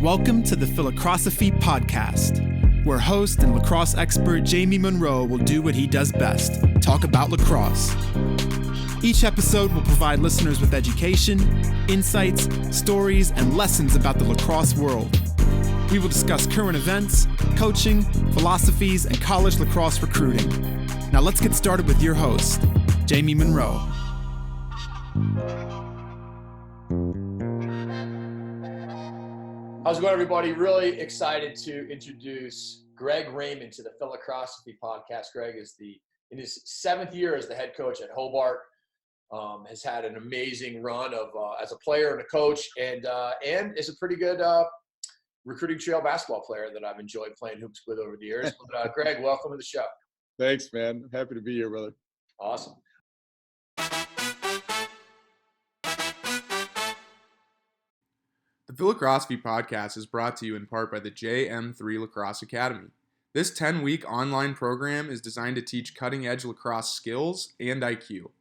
Welcome to the Phi-Lacrosse-Ophy podcast, where host and lacrosse expert Jamie Monroe will do what he does best, talk about lacrosse. Each episode will provide listeners with education, insights, stories, and lessons about the lacrosse world. We will discuss current events, coaching, philosophies, and college lacrosse recruiting. Now let's get started with your host, Jamie Monroe. How's it going, everybody? Really excited to introduce Greg Raymond to the Phi-Lacrosse-Ophy podcast. Greg is in his 7th year as the head coach at Hobart. Has had an amazing run of as a player and a coach, and is a pretty good recruiting trail basketball player that I've enjoyed playing hoops with over the years. But Greg, welcome to the show. Thanks, man. Happy to be here, brother. Awesome. The Phi-Lacrosse-Ophy podcast is brought to you in part by the JM3 Lacrosse Academy. This 10-week online program is designed to teach cutting-edge lacrosse skills and IQ.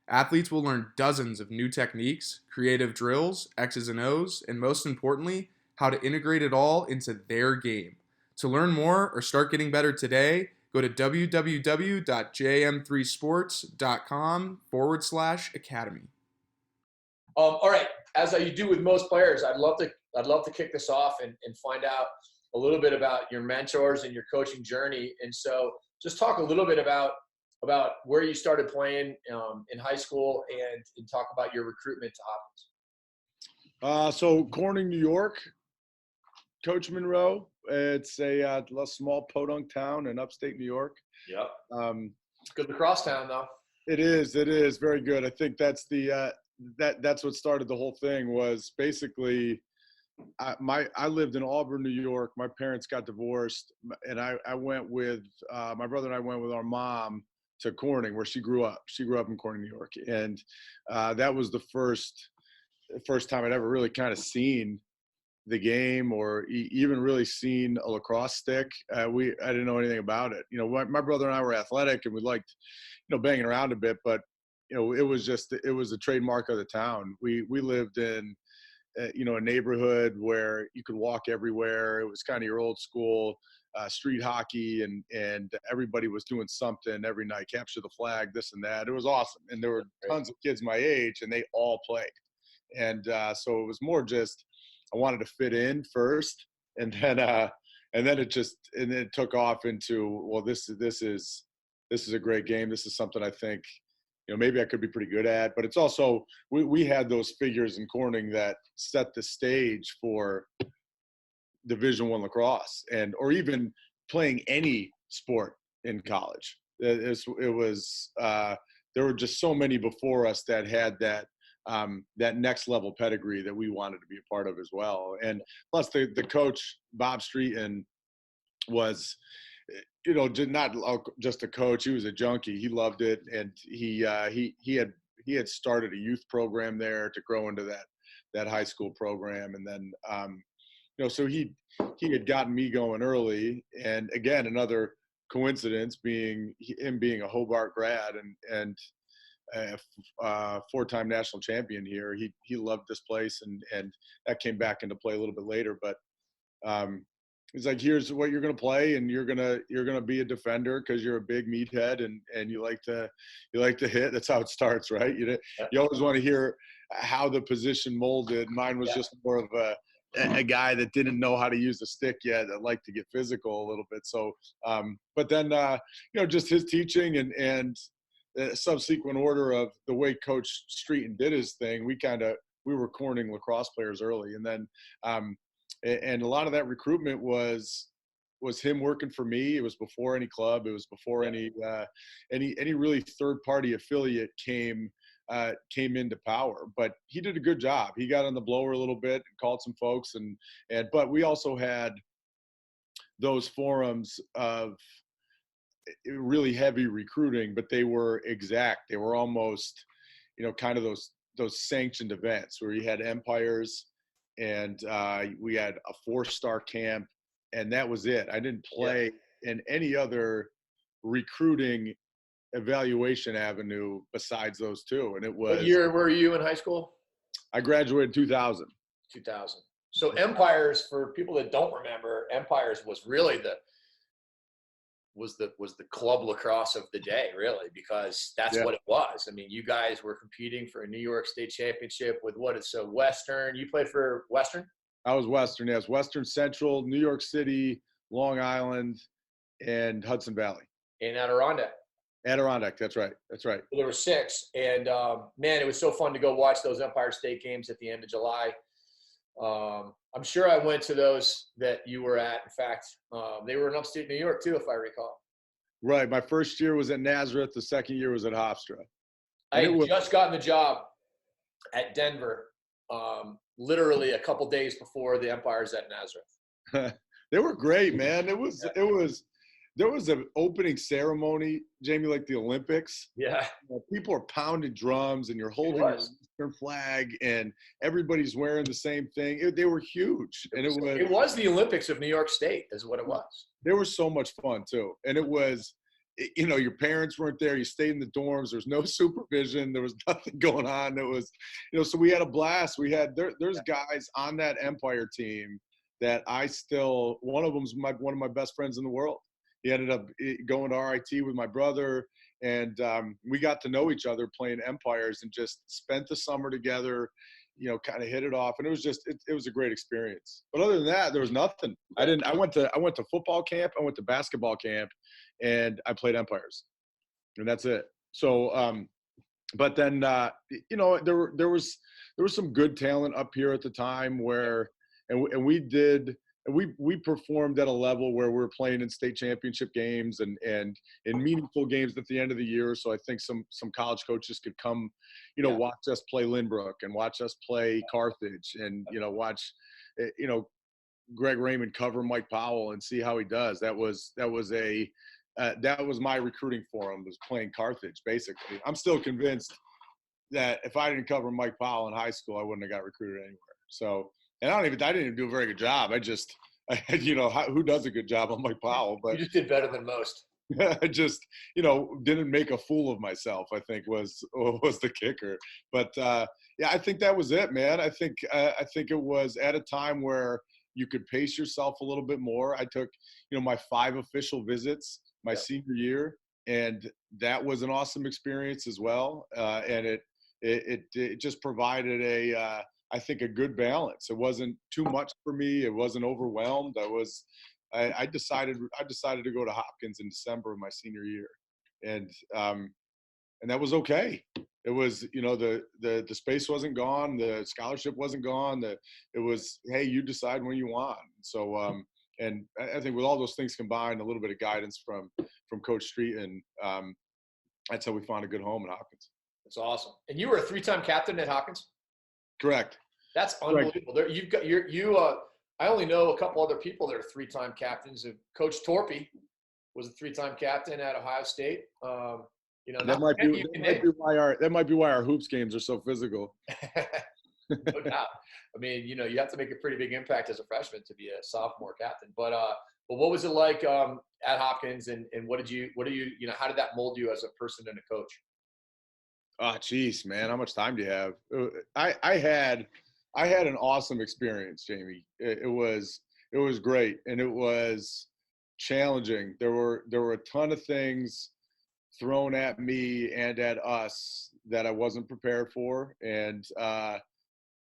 Athletes will learn dozens of new techniques, creative drills, X's and O's, and most importantly, how to integrate it all into their game. To learn more or start getting better today, go to www.jm3sports.com/academy. All right. As you do with most players, I'd love to kick this off and find out a little bit about your mentors and your coaching journey. And so just talk a little bit about where you started playing in high school and talk about your recruitment to Hopkins. So Corning, New York, Coach Monroe. It's a small podunk town in upstate New York. Yep. Good lacrosse town, though. It is very good. I think that's that's what started the whole thing. Was basically I lived in Auburn, New York. My parents got divorced, and I went with my brother and I went with our mom to Corning, where she grew up. She grew up in Corning, New York, and that was the first time I'd ever really kind of seen the game, or even really seen a lacrosse stick. I didn't know anything about it. You know, my brother and I were athletic, and we liked, banging around a bit, but it was a trademark of the town. We lived in, a neighborhood where you could walk everywhere. It was kind of your old school street hockey, and everybody was doing something every night, capture the flag, this and that. It was awesome. And there were tons of kids my age, and they all played. And so it was more just, I wanted to fit in first, and then it took off into, well, this is a great game. This is something I think, maybe I could be pretty good at. But it's also, we had those figures in Corning that set the stage for Division I lacrosse, or even playing any sport in college. There were just so many before us that had that next level pedigree that we wanted to be a part of as well. And plus the coach, Bob Streeten, was, not just a coach. He was a junkie. He loved it. And he had started a youth program there to grow into that high school program. And then, so he had gotten me going early. And again, another coincidence being a Hobart grad and a 4-time national champion here. He loved this place, and that came back into play a little bit later. But he's like, here's what you're going to play, and you're going to be a defender because you're a big meathead and you like to hit. That's how it starts, right? You always want to hear how the position molded. Mine was just more of a guy that didn't know how to use the stick yet, that liked to get physical a little bit. So, but then just his teaching and subsequent order of the way Coach Streeten did his thing, we were Corning lacrosse players early, and then and a lot of that recruitment was him working for me. It was before any club. It was before any really third party affiliate came into power. But he did a good job. He got on the blower a little bit and called some folks, but we also had those forums of really heavy recruiting, but they were exact. They were almost, kind of those sanctioned events where you had empires, and we had a 4-star camp, and that was it. I didn't play in any other recruiting evaluation avenue besides those two. And it was. What year were you in high school? I graduated in 2000. 2000. So Empires, for people that don't remember, Empires was really the club lacrosse of the day, really, because that's what it was. I mean, you guys were competing for a New York State championship with Western. You played for Western? I was Western, yes. Western Central, New York City, Long Island, and Hudson Valley. In Adirondack. Adirondack, that's right. There were 6, and man, it was so fun to go watch those Empire State games at the end of July. I'm sure I went to those that you were at. In fact, they were in upstate New York too, if I recall. Right. My first year was at Nazareth. The second year was at Hofstra. I had just gotten the job at Denver, literally a couple days before the Empires at Nazareth. They were great, man. There was an opening ceremony, Jamie, like the Olympics. Yeah. People are pounding drums and you're holding your Eastern flag and everybody's wearing the same thing. They were huge. And it was the Olympics of New York State is what it was. They were so much fun too. And it was, your parents weren't there. You stayed in the dorms. There's no supervision. There was nothing going on. It was, so we had a blast. There's guys on that Empire team that one of them's one of my best friends in the world. He ended up going to RIT with my brother, and we got to know each other playing Empires and just spent the summer together, kind of hit it off. And it was just, it was a great experience. But other than that, there was nothing. I went to football camp, I went to basketball camp, and I played Empires, and that's it. So, but then, there was some good talent up here at the time and we performed at a level where we're playing in state championship games and in meaningful games at the end of the year. So I think some college coaches could come, watch us play Lynbrook and watch us play Carthage and, watch, Greg Raymond cover Mike Powell and see how he does. That was my recruiting for him, was playing Carthage, basically. I'm still convinced that if I didn't cover Mike Powell in high school, I wouldn't have got recruited anywhere. So, and I didn't even do a very good job. Who does a good job on Mike Powell? But you just did better than most. I just, didn't make a fool of myself, I think was the kicker. But I think that was it, man. I think it was at a time where you could pace yourself a little bit more. I took, my 5 official visits my senior year, and that was an awesome experience as well. And it just provided I think a good balance. It wasn't too much for me. It wasn't overwhelmed. I decided to go to Hopkins in December of my senior year, and that was okay. It was, the space wasn't gone, the scholarship wasn't gone. It was, hey, you decide when you want. So, and I think with all those things combined, a little bit of guidance from Coach Streeten, that's how we found a good home in Hopkins. That's awesome. And you were a 3-time captain at Hopkins? Correct. That's unbelievable. There, you've got I only know a couple other people that are 3-time captains. Coach Torpy was a 3-time captain at Ohio State. That might be why our hoops games are so physical. No doubt. I mean, you have to make a pretty big impact as a freshman to be a sophomore captain. But what was it like at Hopkins, and how did that mold you as a person and a coach? Oh, geez, man, how much time do you have? I had an awesome experience, Jamie. It was great, and it was challenging. There were a ton of things thrown at me and at us that I wasn't prepared for, and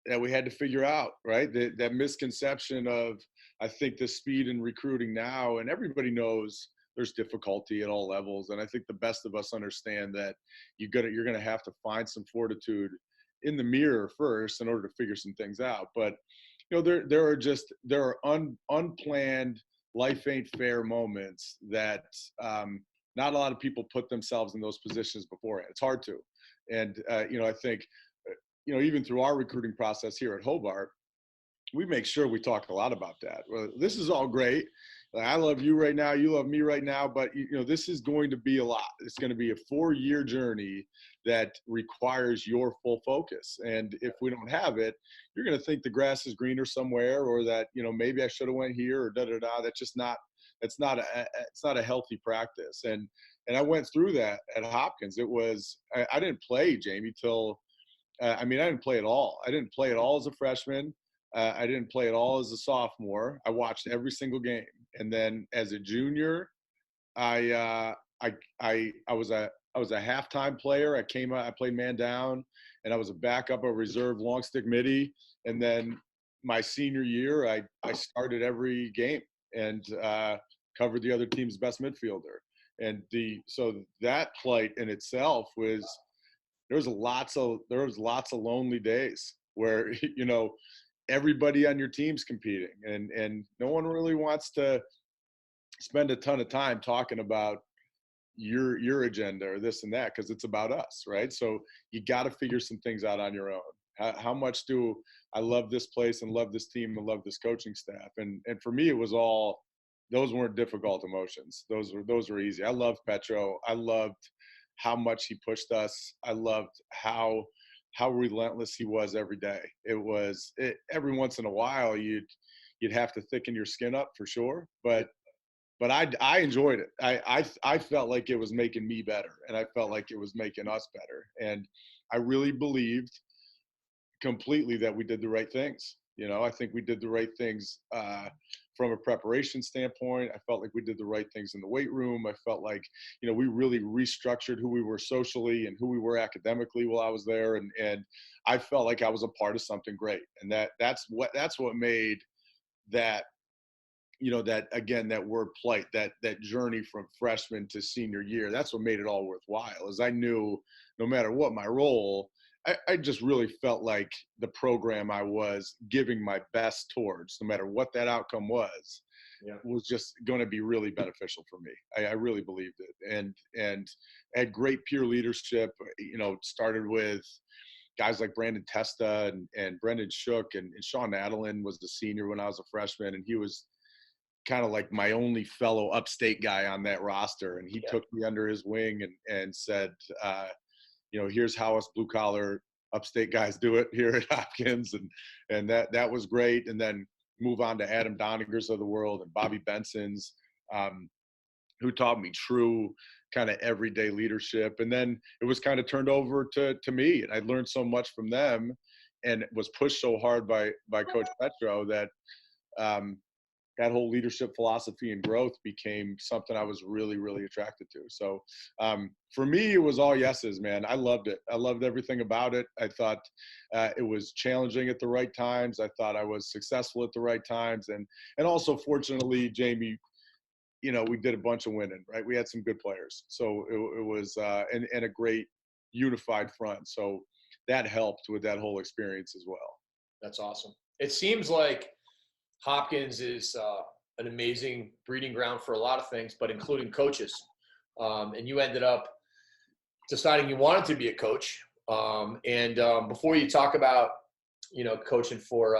that we had to figure out, right? That misconception of, I think, the speed in recruiting now, and everybody knows there's difficulty at all levels. And I think the best of us understand that you're going to have to find some fortitude in the mirror first in order to figure some things out. But, there are unplanned, life ain't fair moments that not a lot of people put themselves in those positions beforehand. It's hard to. And, I think, even through our recruiting process here at Hobart, we make sure we talk a lot about that. Well, this is all great. I love you right now. You love me right now. But, this is going to be a lot. It's going to be a 4-year journey that requires your full focus. And if we don't have it, you're going to think the grass is greener somewhere, or that, maybe I should have went here, or da-da-da. That's just not – it's not a healthy practice. And I went through that at Hopkins. It was – I didn't play, Jamie, till I didn't play at all. I didn't play at all as a freshman. I didn't play at all as a sophomore. I watched every single game. And then as a junior, I was a halftime player. I came out, I played man down, and I was a backup, a reserve long stick midi. And then my senior year, I started every game and covered the other team's best midfielder. And so that plight in itself was, there was lots of lonely days where, you know, everybody on your team's competing, and no one really wants to spend a ton of time talking about your agenda or this and that, because it's about us, right? So you got to figure some things out on your own. How much do I love this place and love this team and love this coaching staff? And for me, it was all, those weren't difficult emotions. Those were easy. I loved Petro. I loved how much he pushed us. I loved how relentless he was every day. Every once in a while you'd have to thicken your skin up for sure, but I enjoyed it. I felt like it was making me better, and I felt like it was making us better. And I really believed completely that we did the right things. You know, I think we did the right things from a preparation standpoint. I felt like we did the right things in the weight room. I felt like, you know, we really restructured who we were socially and who we were academically while I was there. And I felt like I was a part of something great. And that's what made that, you know, that, again, that word plight, that journey from freshman to senior year, that's what made it all worthwhile, is I knew no matter what my role, I just really felt like the program I was giving my best towards, no matter what that outcome was, was just going to be really beneficial for me. I really believed it. And had great peer leadership, you know, started with guys like Brandon Testa and Brendan Shook, and Sean Adelin was the senior when I was a freshman, and he was kind of like my only fellow upstate guy on that roster. And he took me under his wing and said, you know, here's how us blue collar upstate guys do it here at Hopkins. And that was great. And then move on to Adam Donagers of the world and Bobby Benson's, who taught me true kind of everyday leadership. And then it was kind of turned over to me, and I learned so much from them, and was pushed so hard by Coach Petro that, that whole leadership philosophy and growth became something I was really, really attracted to. So for me, it was all yeses, man. I loved it. I loved everything about it. I thought it was challenging at the right times. I thought I was successful at the right times. And also, fortunately, Jamie, you know, we did a bunch of winning, right? We had some good players. So it was, and a great unified front. So that helped with that whole experience as well. That's awesome. It seems like Hopkins is an amazing breeding ground for a lot of things, but including coaches. And you ended up deciding you wanted to be a coach. Before you talk about, you know, coaching for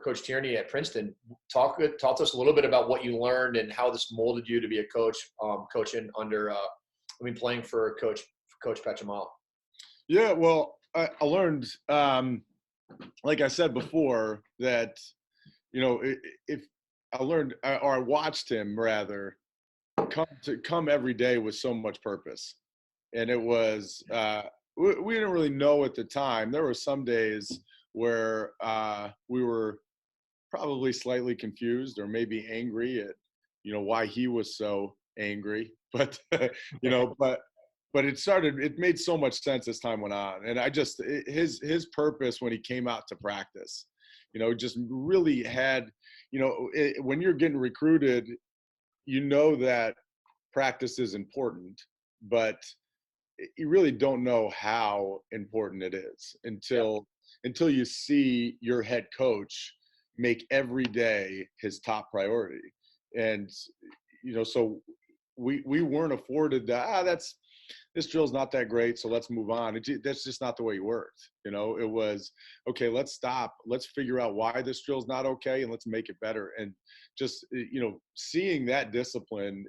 Coach Tierney at Princeton, talk to us a little bit about what you learned and how this molded you to be a coach, coaching under, playing for Coach Pietramala. Yeah, well, I learned, like I said before, that, you know, if I learned, or I watched him rather, come every day with so much purpose. And it was, we didn't really know at the time. There were some days where we were probably slightly confused or maybe angry at, you know, why he was so angry. But, you know, but it made so much sense as time went on. And his purpose when he came out to practice, you know, just really had, you know, when you're getting recruited, you know that practice is important, but you really don't know how important it is until you see your head coach make every day his top priority. And, you know, so we weren't afforded that, this drill's not that great, so let's move on. That's just not the way it worked. You know, it was, okay, let's stop. Let's figure out why this drill's not okay, and let's make it better. And just, you know, seeing that discipline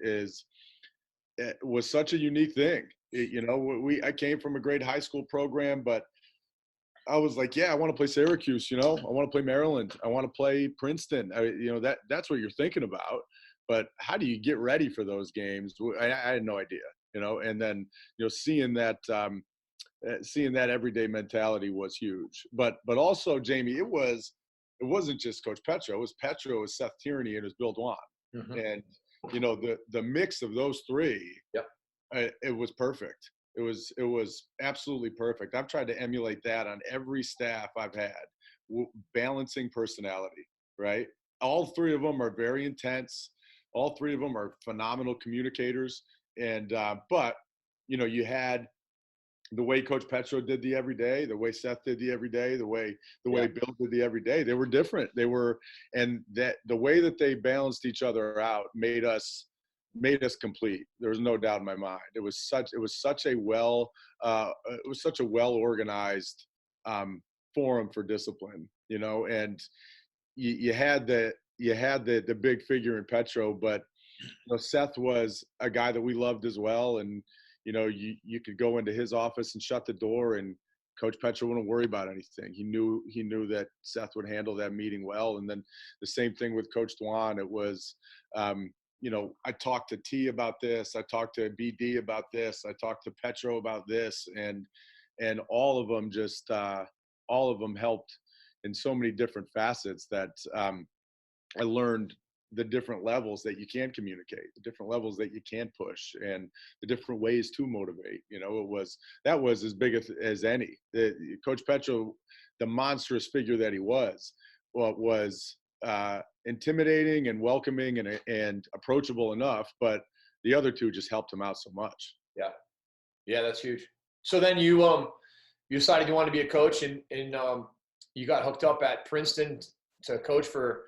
was such a unique thing. You know, I came from a great high school program, but I was like, yeah, I want to play Syracuse, you know, I want to play Maryland. I want to play Princeton. You know, that's what you're thinking about. But how do you get ready for those games? I had no idea. You know, and then, you know, seeing that everyday mentality was huge. But also, Jamie, it was it wasn't just Coach Petro. It was Seth Tierney, and it was Bill Dwan. Mm-hmm. And, the mix of those three, Yep. It was perfect. It was absolutely perfect. I've tried to emulate that on every staff I've had, balancing personality, right? All three of them are very intense. All three of them are phenomenal communicators. And, but, you had the way Coach Petro did the everyday, the way Seth did the everyday, the way Bill did the everyday. They were different. And that the way that they balanced each other out made us complete. There was no doubt in my mind. It was such a well organized forum for discipline, and you had the big figure in Petro, but Seth was a guy that we loved as well. And, you could go into his office and shut the door, and Coach Petro wouldn't worry about anything. He knew that Seth would handle that meeting well. And then the same thing with Coach Dwan. It was, I talked to T about this. I talked to BD about this. I talked to Petro about this, and all of them helped in so many different facets that I learned the different levels that you can communicate, the different levels that you can push, and the different ways to motivate. That was as big as any. Coach Petro, the monstrous figure that he was intimidating and welcoming and approachable enough, but the other two just helped him out so much. Yeah, that's huge. So then you decided you wanted to be a coach, and you got hooked up at Princeton to coach for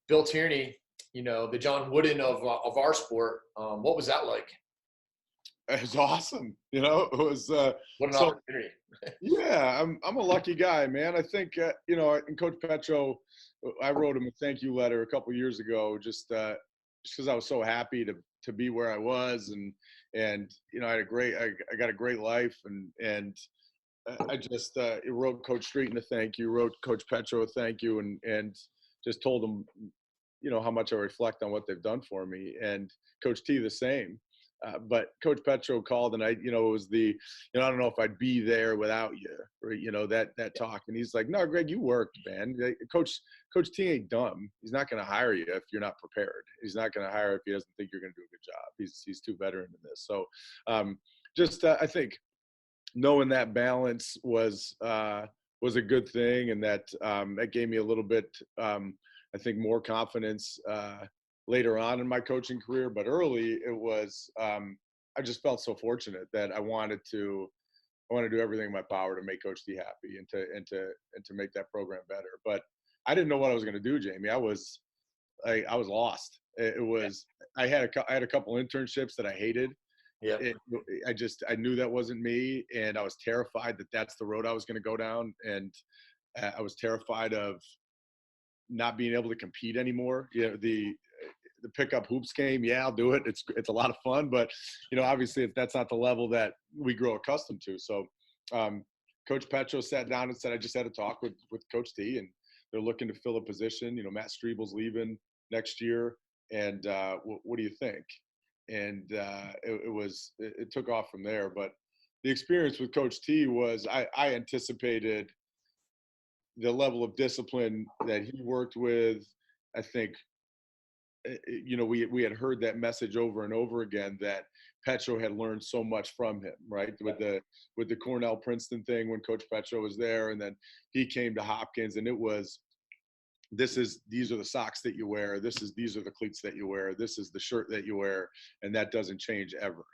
Bill Tierney, the John Wooden of our sport. What was that like? It was awesome. It was what an opportunity. Yeah, I'm a lucky guy, man. I think in Coach Petro, I wrote him a thank you letter a couple of years ago, just because I was so happy to be where I was, and I got a great life, and I just wrote Coach Streeten a thank you, wrote Coach Petro a thank you, and just told them how much I reflect on what they've done for me, and Coach T the same. But Coach Petro called, and it was I don't know if I'd be there without you, or, that talk. And he's like, no, Greg, you worked, man. Coach T ain't dumb. He's not going to hire you if you're not prepared. He's not going to hire if he doesn't think you're going to do a good job. He's too veteran in this. So I think knowing that balance was a good thing. And that gave me a little bit, I think, more confidence later on in my coaching career. But early, it was I just felt so fortunate that I wanted to do everything in my power to make Coach T happy and to make that program better. But I didn't know what I was going to do, Jamie. I was lost. I had a couple internships that I hated. Yeah. I knew that wasn't me, and I was terrified that that's the road I was going to go down, and I was terrified of not being able to compete anymore. The pickup hoops game, yeah, I'll do it. It's a lot of fun, but obviously that's not the level that we grow accustomed to. So Coach Petro sat down and said, I just had a talk with Coach T, and they're looking to fill a position. Matt Strebel's leaving next year, and what do you think? And it took off from there. But the experience with Coach T was I anticipated the level of discipline that he worked with. I think, we had heard that message over and over again that Petro had learned so much from him, right? With the Cornell Princeton thing when Coach Petro was there, and then he came to Hopkins, and it was, these are the socks that you wear. These are the cleats that you wear. This is the shirt that you wear, and that doesn't change ever.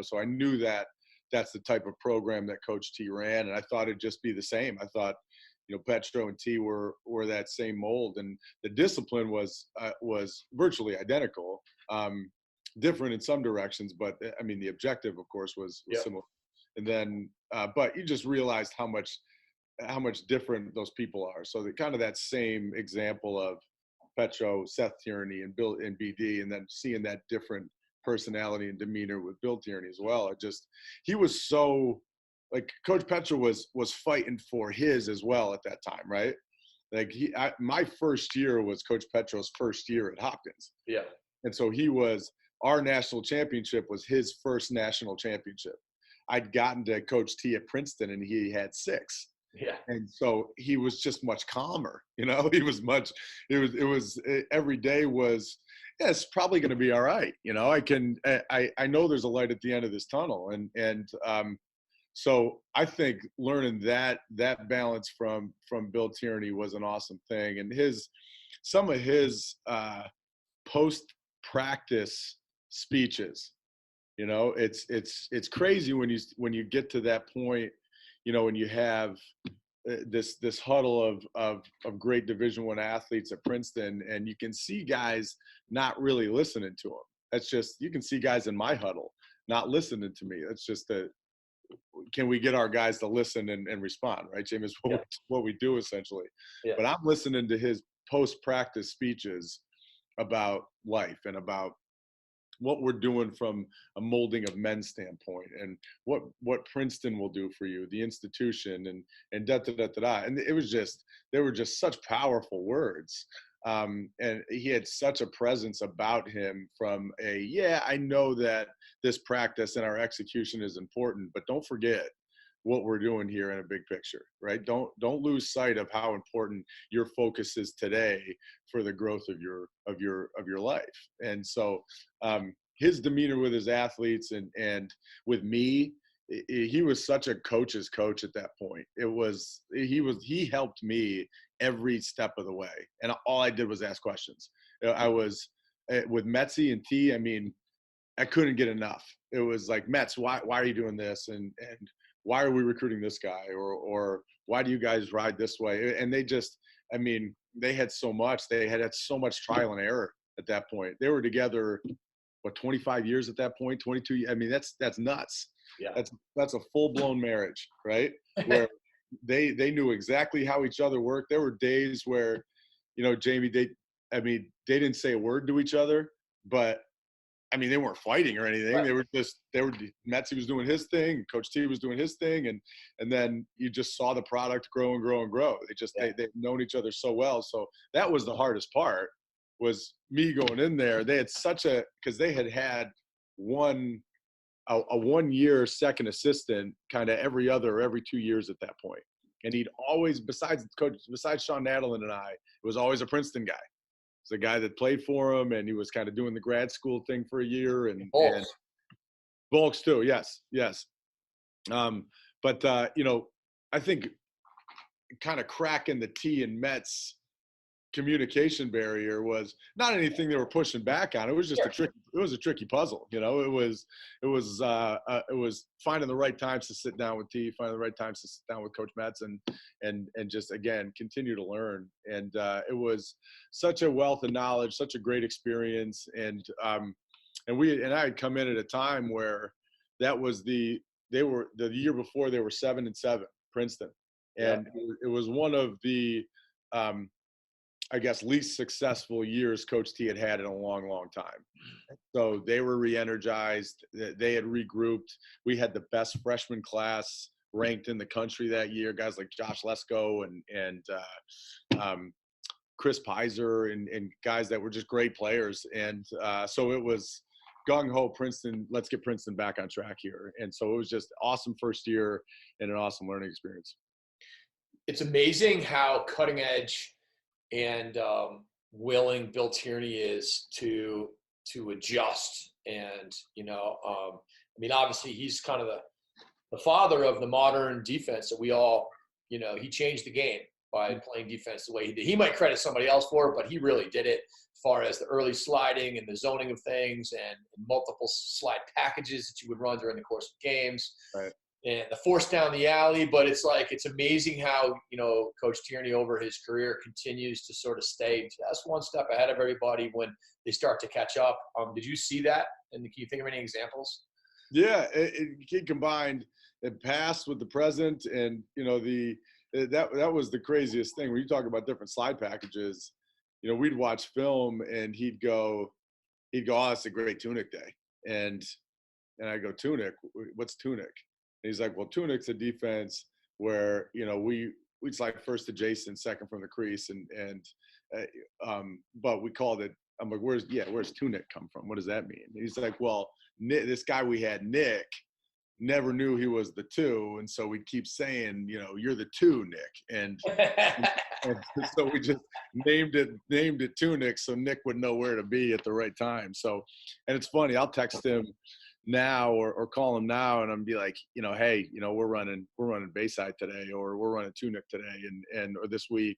So I knew that that's the type of program that Coach T ran, and I thought it'd just be the same. I thought, Petro and T were that same mold, and the discipline was virtually identical, different in some directions, but I mean the objective, of course, was similar. And then, but you just realized how much different those people are. So kind of that same example of Petro, Seth Tierney, and Bill and BD, and then seeing that different personality and demeanor with Bill Tierney as well. He was so, like, Coach Petro was fighting for his as well at that time, right? Like my first year was Coach Petro's first year at Hopkins. Yeah. And so our national championship was his first national championship. I'd gotten to Coach T at Princeton, and he had 6. Yeah. And so he was just much calmer, every day was, yeah, it's probably going to be all right. I know there's a light at the end of this tunnel. So I think learning that balance from Bill Tierney was an awesome thing. And some of his post practice speeches, it's crazy when you get to that point, when you have this huddle of great Division I athletes at Princeton, and you can see guys not really listening to them. You can see guys in my huddle not listening to me. That's just can we get our guys to listen and respond, right, James? What we do essentially. Yeah. But I'm listening to his post-practice speeches about life and about what we're doing from a molding of men's standpoint, and what Princeton will do for you, the institution, and da da da da da. And they were just such powerful words. And he had such a presence about him from I know that this practice and our execution is important, but don't forget what we're doing here in a big picture, right? Don't lose sight of how important your focus is today for the growth of your life. And so his demeanor with his athletes and with me, he was such a coach's coach at that point. He helped me every step of the way, and all I did was ask questions. I was with Metzi and T. I mean, I couldn't get enough. It was like, Mets, why are you doing this? And why are we recruiting this guy? Or why do you guys ride this way? And they had so much. They had so much trial and error at that point. They were together, 25 years at that point, 22. I mean, that's nuts. Yeah. That's a full-blown marriage, right? Where they knew exactly how each other worked. There were days where, Jamie, they didn't say a word to each other, but they weren't fighting or anything. Right. Metzi was doing his thing, Coach T was doing his thing, and then you just saw the product grow and grow and grow. They've known each other so well. So that was the hardest part, was me going in there. They had because they had a 1 year second assistant kind of every 2 years at that point. And he'd always, besides Sean Nadelin and I, it was always a Princeton guy. It's a guy that played for him, and he was kind of doing the grad school thing for a year, and Volks too. Yes. But I think kind of cracking the T and Mets communication barrier was not anything they were pushing back on. It was just it was a tricky puzzle. It was finding the right times to sit down with T, finding the right times to sit down with Coach Metz, and just, again, continue to learn. And it was such a wealth of knowledge, such a great experience. And I had come in at a time where that was the year before they were 7-7, Princeton. And it was one of the, I guess, least successful years Coach T had in a long, long time. So they were re-energized. They had regrouped. We had the best freshman class ranked in the country that year. Guys like Josh Lesko and Chris Pizer and guys that were just great players. And so it was gung-ho Princeton. Let's get Princeton back on track here. And so it was just awesome first year and an awesome learning experience. It's amazing how cutting edge and willing Bill Tierney is to adjust. And obviously he's kind of the father of the modern defense that we all, he changed the game by playing defense the way he did. He might credit somebody else for it, but he really did it, as far as the early sliding and the zoning of things and multiple slide packages that you would run during the course of games. Right. And the force down the alley. But it's amazing how, Coach Tierney over his career continues to sort of stay just one step ahead of everybody when they start to catch up. Did you see that? And can you think of any examples? Yeah, he combined the past with the present, and that was the craziest thing. When you talk about different slide packages, we'd watch film and he'd go, "Oh, that's a great tunic day," and I go, "Tunic? What's tunic?" And he's like, "Well, tunic's a defense where we'd slide first to Jason, second from the crease, but we called it." I'm like, "Where's tunic come from? What does that mean?" And he's like, "Well, this guy we had, Nick never knew he was the 2. And so we'd keep saying, you're the 2, Nick. And so we just named it 2 Nick, so Nick would know where to be at the right time. So, and it's funny, I'll text him now or call him now and I'm be like, hey, we're running Bayside today, or we're running 2 Nick today or this week,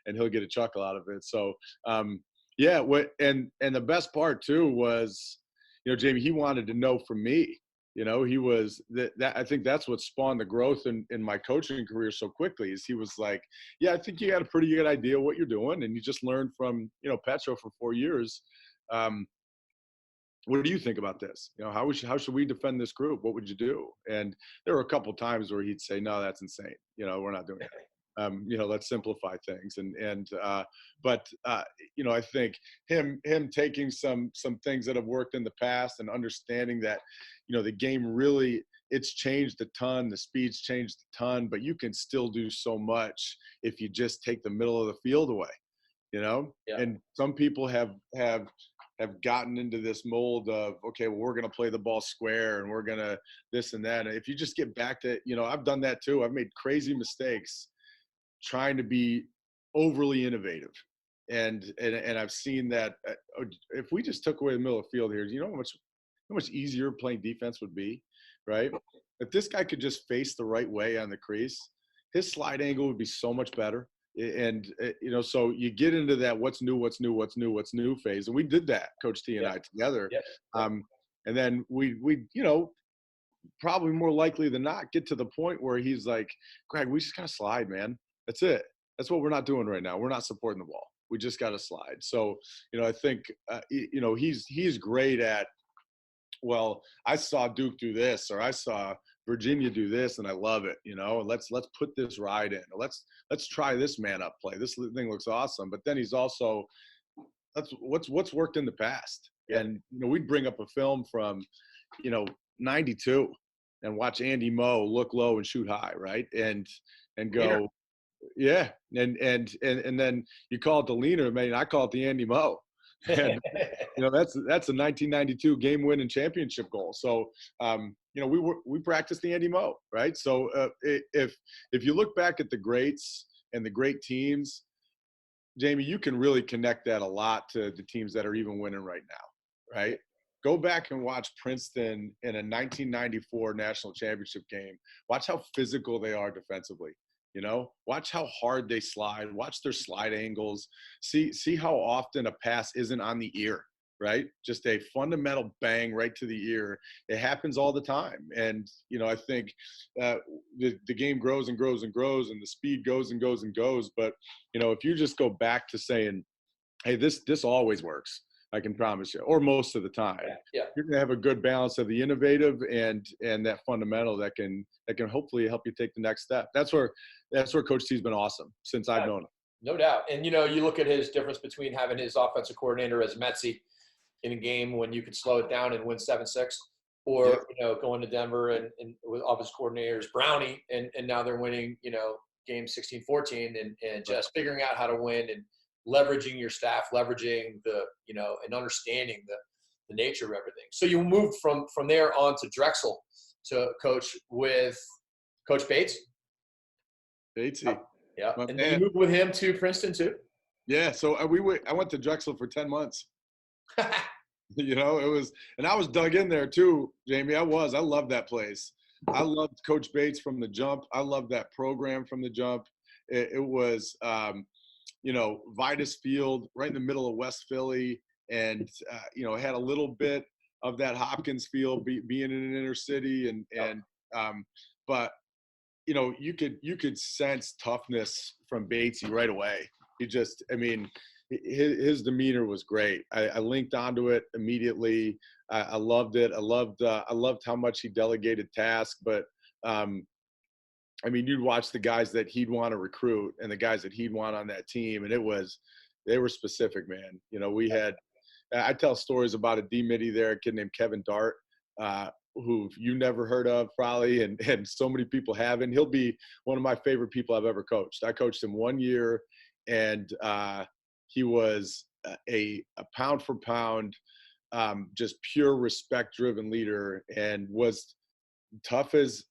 and he'll get a chuckle out of it. So and the best part too was, Jamie, he wanted to know from me. He was that I think that's what spawned the growth in my coaching career so quickly, is he was like, yeah, I think you got a pretty good idea what you're doing. And you just learned from, Petro for 4 years. What do you think about this? How should we defend this group? What would you do? And there were a couple of times where he'd say, no, that's insane. We're not doing it. Let's simplify things. But I think him taking some things that have worked in the past and understanding that, the game really, it's changed a ton. The speed's changed a ton, but you can still do so much if you just take the middle of the field away, Yeah. And some people have gotten into this mold of, okay, well, we're going to play the ball square and we're going to this and that. And if you just get back to, I've done that too. I've made crazy mistakes trying to be overly innovative. And I've seen that if we just took away the middle of the field here, how much easier playing defense would be, right? If this guy could just face the right way on the crease, his slide angle would be so much better. And, so you get into that what's new phase. And we did that, Coach T and I together. Yep. And then we probably more likely than not get to the point where he's like, Greg, we just got to slide, man. That's it. That's what we're not doing right now. We're not supporting the ball. We just got to slide. So, I think, he's great at, well, I saw Duke do this, or I saw Virginia do this, and I love it. Let's put this ride in. Let's try this man up play. This thing looks awesome. But then he's also, that's what's worked in the past. And we'd bring up a film from 92 and watch Andy Moe look low and shoot high, right? And go, yeah. And then you call it the leaner, man. I call it the Andy Moe. And that's a 1992 game-winning championship goal. So we practiced the Andy Moe, right? So if you look back at the greats and the great teams, Jamie, you can really connect that a lot to the teams that are even winning right now, right? Go back and watch Princeton in a 1994 national championship game. Watch how physical they are defensively. Watch how hard they slide, watch their slide angles, see how often a pass isn't on the ear, right? Just a fundamental bang right to the ear. It happens all the time. And, I think the game grows and grows and grows, and the speed goes and goes and goes. But, if you just go back to saying, hey, this always works, I can promise you, or most of the time, you're going to have a good balance of the innovative and that fundamental that can hopefully help you take the next step. That's where Coach T's been awesome since I've known him. No doubt. And, you look at his difference between having his offensive coordinator as Metzi in a game when you could slow it down and win 7-6, or, going to Denver and with offensive coordinators Brownie, and now they're winning, game 16-14 and just figuring out how to win and leveraging your staff, leveraging the, and understanding the nature of everything. So you moved from there on to Drexel to coach with Coach Bates. Batesy. Yeah. And then you moved with him to Princeton too? Yeah. So I went to Drexel for 10 months. It was, and I was dug in there too, Jamie. I loved that place. I loved Coach Bates from the jump. I loved that program from the jump. It was, Vitus Field, right in the middle of West Philly. And, it had a little bit of that Hopkins field being in an inner city. But, you could sense toughness from Batesy right away. His demeanor was great. I linked onto it immediately. I loved it. I loved how much he delegated tasks, but, you'd watch the guys that he'd want to recruit and the guys that he'd want on that team. And they were specific, man. I tell stories about a D-Mitty there, a kid named Kevin Dart, who you never heard of probably. And so many people haven't. He'll be one of my favorite people I've ever coached. I coached him 1 year, and he was a pound for pound, just pure respect-driven leader, and was tough as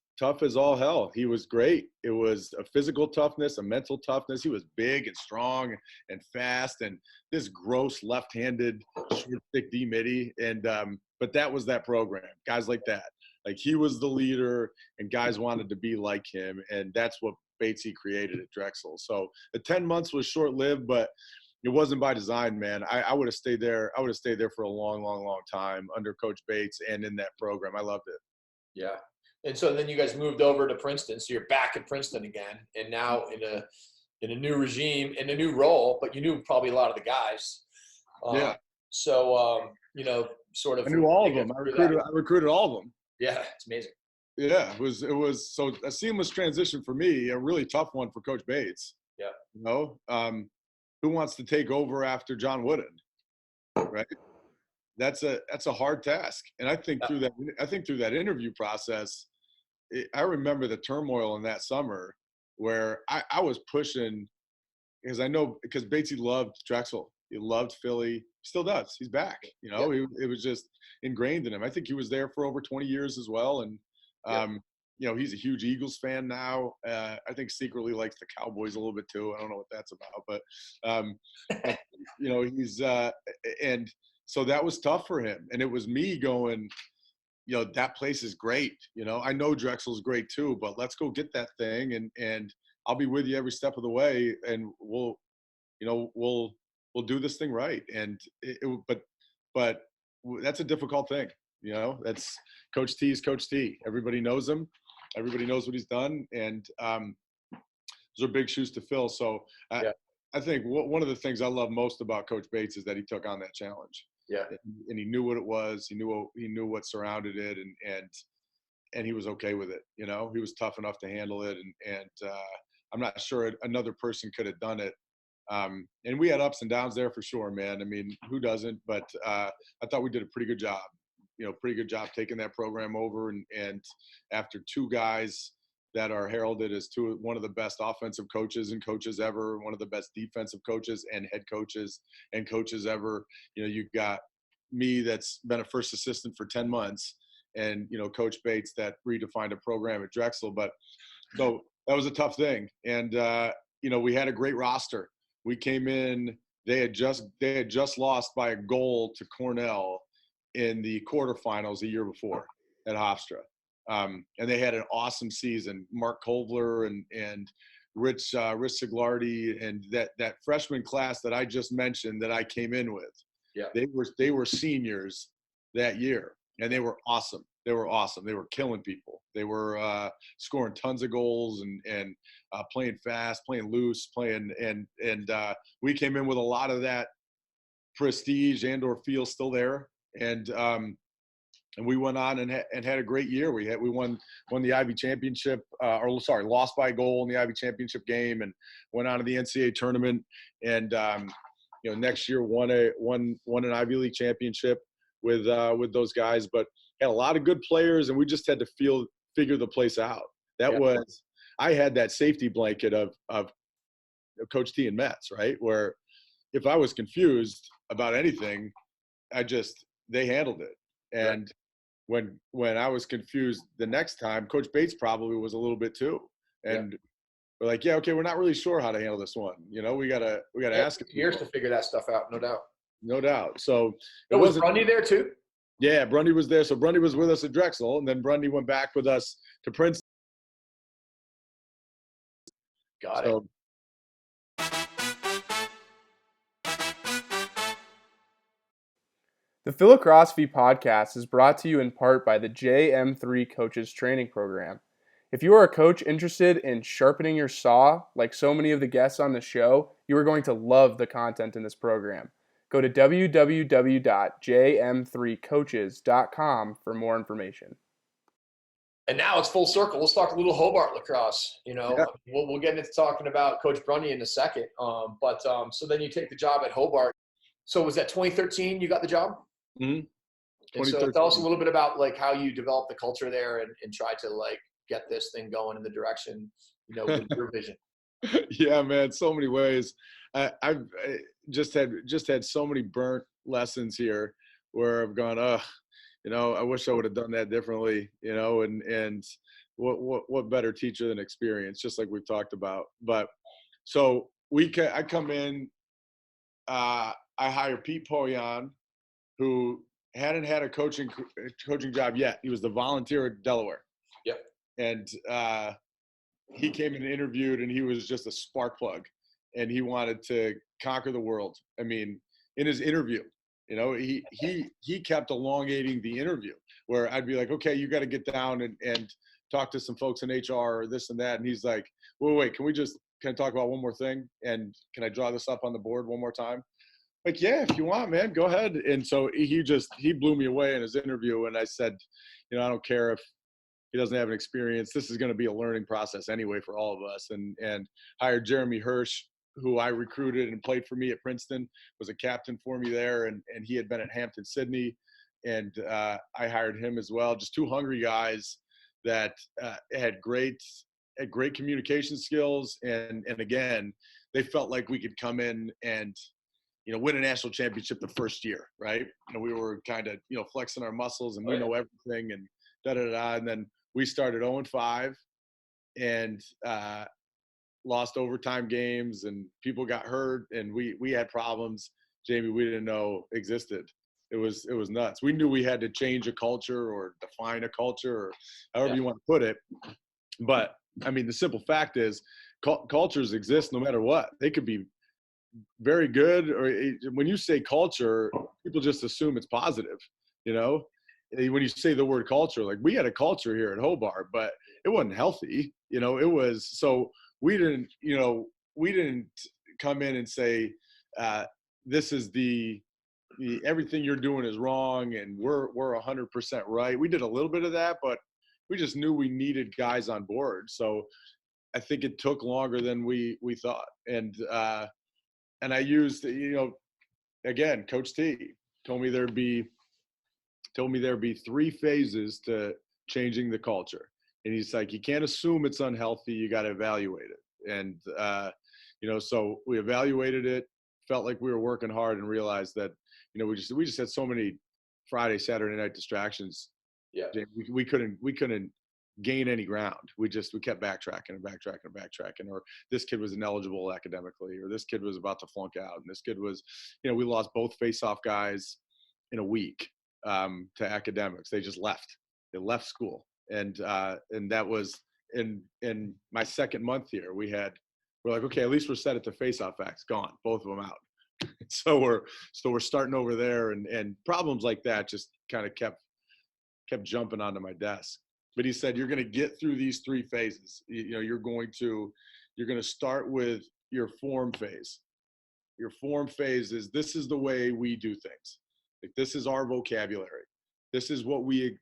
all hell. He was great. It was a physical toughness, a mental toughness. He was big and strong and fast, and this gross left-handed short stick D midi. And but that was that program. Guys like that. Like, he was the leader, and guys wanted to be like him, and that's what Batesy created at Drexel. So the 10 months was short-lived, but it wasn't by design, man. I would have stayed there. I would have stayed there for a long, long, long time under Coach Bates and in that program. I loved it. Yeah. And so then you guys moved over to Princeton. So you're back at Princeton again, and now in a new regime, in a new role, but you knew probably a lot of the guys. Yeah. So, sort of. I knew all of them. I recruited all of them. Yeah. It's amazing. Yeah. It was so a seamless transition for me, a really tough one for Coach Bates. Yeah. Who wants to take over after John Wooden, right? That's a hard task. And I think through that interview process, I remember the turmoil in that summer where I was pushing, because Batesy loved Drexel. He loved Philly. He still does. He's back. It was just ingrained in him. I think he was there for over 20 years as well. And, he's a huge Eagles fan now. I think secretly likes the Cowboys a little bit too. I don't know what that's about, but he's and so that was tough for him. And it was me going, that place is great. I know Drexel's great too, but let's go get that thing, and I'll be with you every step of the way, and we'll do this thing right. And but that's a difficult thing. That's Coach T is Coach T. Everybody knows him. Everybody knows what he's done, and those are big shoes to fill. So I think one of the things I love most about Coach Bates is that he took on that challenge. Yeah. And he knew what it was. He knew what surrounded it, and he was okay with it. He was tough enough to handle it, and I'm not sure another person could have done it. And we had ups and downs there for sure, man. I mean, who doesn't? But I thought we did a pretty good job. Pretty good job taking that program over, and after two guys that are heralded as one of the best offensive coaches and coaches ever, one of the best defensive coaches and head coaches and coaches ever. You've got me that's been a first assistant for 10 months, and Coach Bates that redefined a program at Drexel. But so that was a tough thing, and we had a great roster. We came in. They had just lost by a goal to Cornell in the quarterfinals a year before at Hofstra. And they had an awesome season. Mark Kovler and Rich Siglardi, and that freshman class that I just mentioned that I came in with. Yeah. They were seniors that year, and they were awesome. They were awesome. They were killing people. They were scoring tons of goals and playing fast, playing loose, and we came in with a lot of that prestige and/or feel still there. And we went on and had a great year. We won the Ivy championship, lost by a goal in the Ivy championship game, and went on to the NCAA tournament. And next year won an Ivy League championship with those guys. But had a lot of good players, and we just had to figure the place out. I had that safety blanket of Coach T and Metz, right? Where if I was confused about anything, they handled it. And when I was confused the next time, Coach Bates probably was a little bit too. And we're like, okay, we're not really sure how to handle this one. We gotta ask him. Years to figure that stuff out, no doubt. No doubt. So was Brundage there too? Yeah, Brundage was there. So Brundage was with us at Drexel, and then Brundage went back with us to Princeton. Got it. The Phi-Lacrosse-Ophy podcast is brought to you in part by the JM3 Coaches Training Program. If you are a coach interested in sharpening your saw, like so many of the guests on the show, you are going to love the content in this program. Go to www.jm3coaches.com for more information. And now it's full circle. Let's talk a little Hobart lacrosse. We'll get into talking about Coach Brundage in a second. So then you take the job at Hobart. So was that 2013 you got the job? Mm-hmm. And so tell us a little bit about how you developed the culture there and try to get this thing going in the direction, with your vision. Yeah, man, so many ways. I've just had so many burnt lessons here where I've gone, I wish I would have done that differently, and what better teacher than experience, just like we've talked about. But so I come in, I hire Pete Poyan, who hadn't had a coaching job yet. He was the volunteer at Delaware. Yep. And he came and interviewed, and he was just a spark plug, and he wanted to conquer the world. I mean, in his interview, he kept elongating the interview, where I'd be like, okay, you got to get down and talk to some folks in HR or this and that. And he's like, wait, can I talk about one more thing? And can I draw this up on the board one more time? Like, yeah, if you want, man, go ahead. And so he blew me away in his interview. And I said, I don't care if he doesn't have an experience. This is going to be a learning process anyway for all of us. And hired Jeremy Hirsch, who I recruited and played for me at Princeton, was a captain for me there. And he had been at Hampton Sydney. And I hired him as well. Just two hungry guys that had great communication skills. And again, they felt like we could come in and, win a national championship the first year, right? We were kind of, flexing our muscles, and we know everything, and da-da-da. And then we started 0-5 and lost overtime games, and people got hurt, and we had problems, Jamie, we didn't know existed. It was nuts. We knew we had to change a culture or define a culture, or however you want to put it. But I mean, the simple fact is cultures exist no matter what. They could be very good, or when you say culture, people just assume it's positive. When you say the word culture, like we had a culture here at Hobart, but it wasn't healthy. It was, so we didn't come in and say, this is the everything you're doing is wrong and we're 100% right. We did a little bit of that, but we just knew we needed guys on board. So I think it took longer than we thought. And I used, again, Coach T told me there'd be 3 phases to changing the culture. And he's like, you can't assume it's unhealthy. You got to evaluate it. And, so we evaluated it, felt like we were working hard, and realized that, we just had so many Friday, Saturday night distractions. Yeah. We couldn't gain any ground. We kept backtracking, or this kid was ineligible academically, or this kid was about to flunk out, and this kid was, we lost both face-off guys in a week to academics. They just left. They left school, and that was in my second month here. We're like, okay, at least we're set at the face-off acts. Gone, both of them out. So we're starting over there, and problems like that just kind of kept jumping onto my desk. But he said, you're going to get through these 3 phases. You're going to start with your form phase. Your form phase is, this is the way we do things. Like, this is our vocabulary. This is what we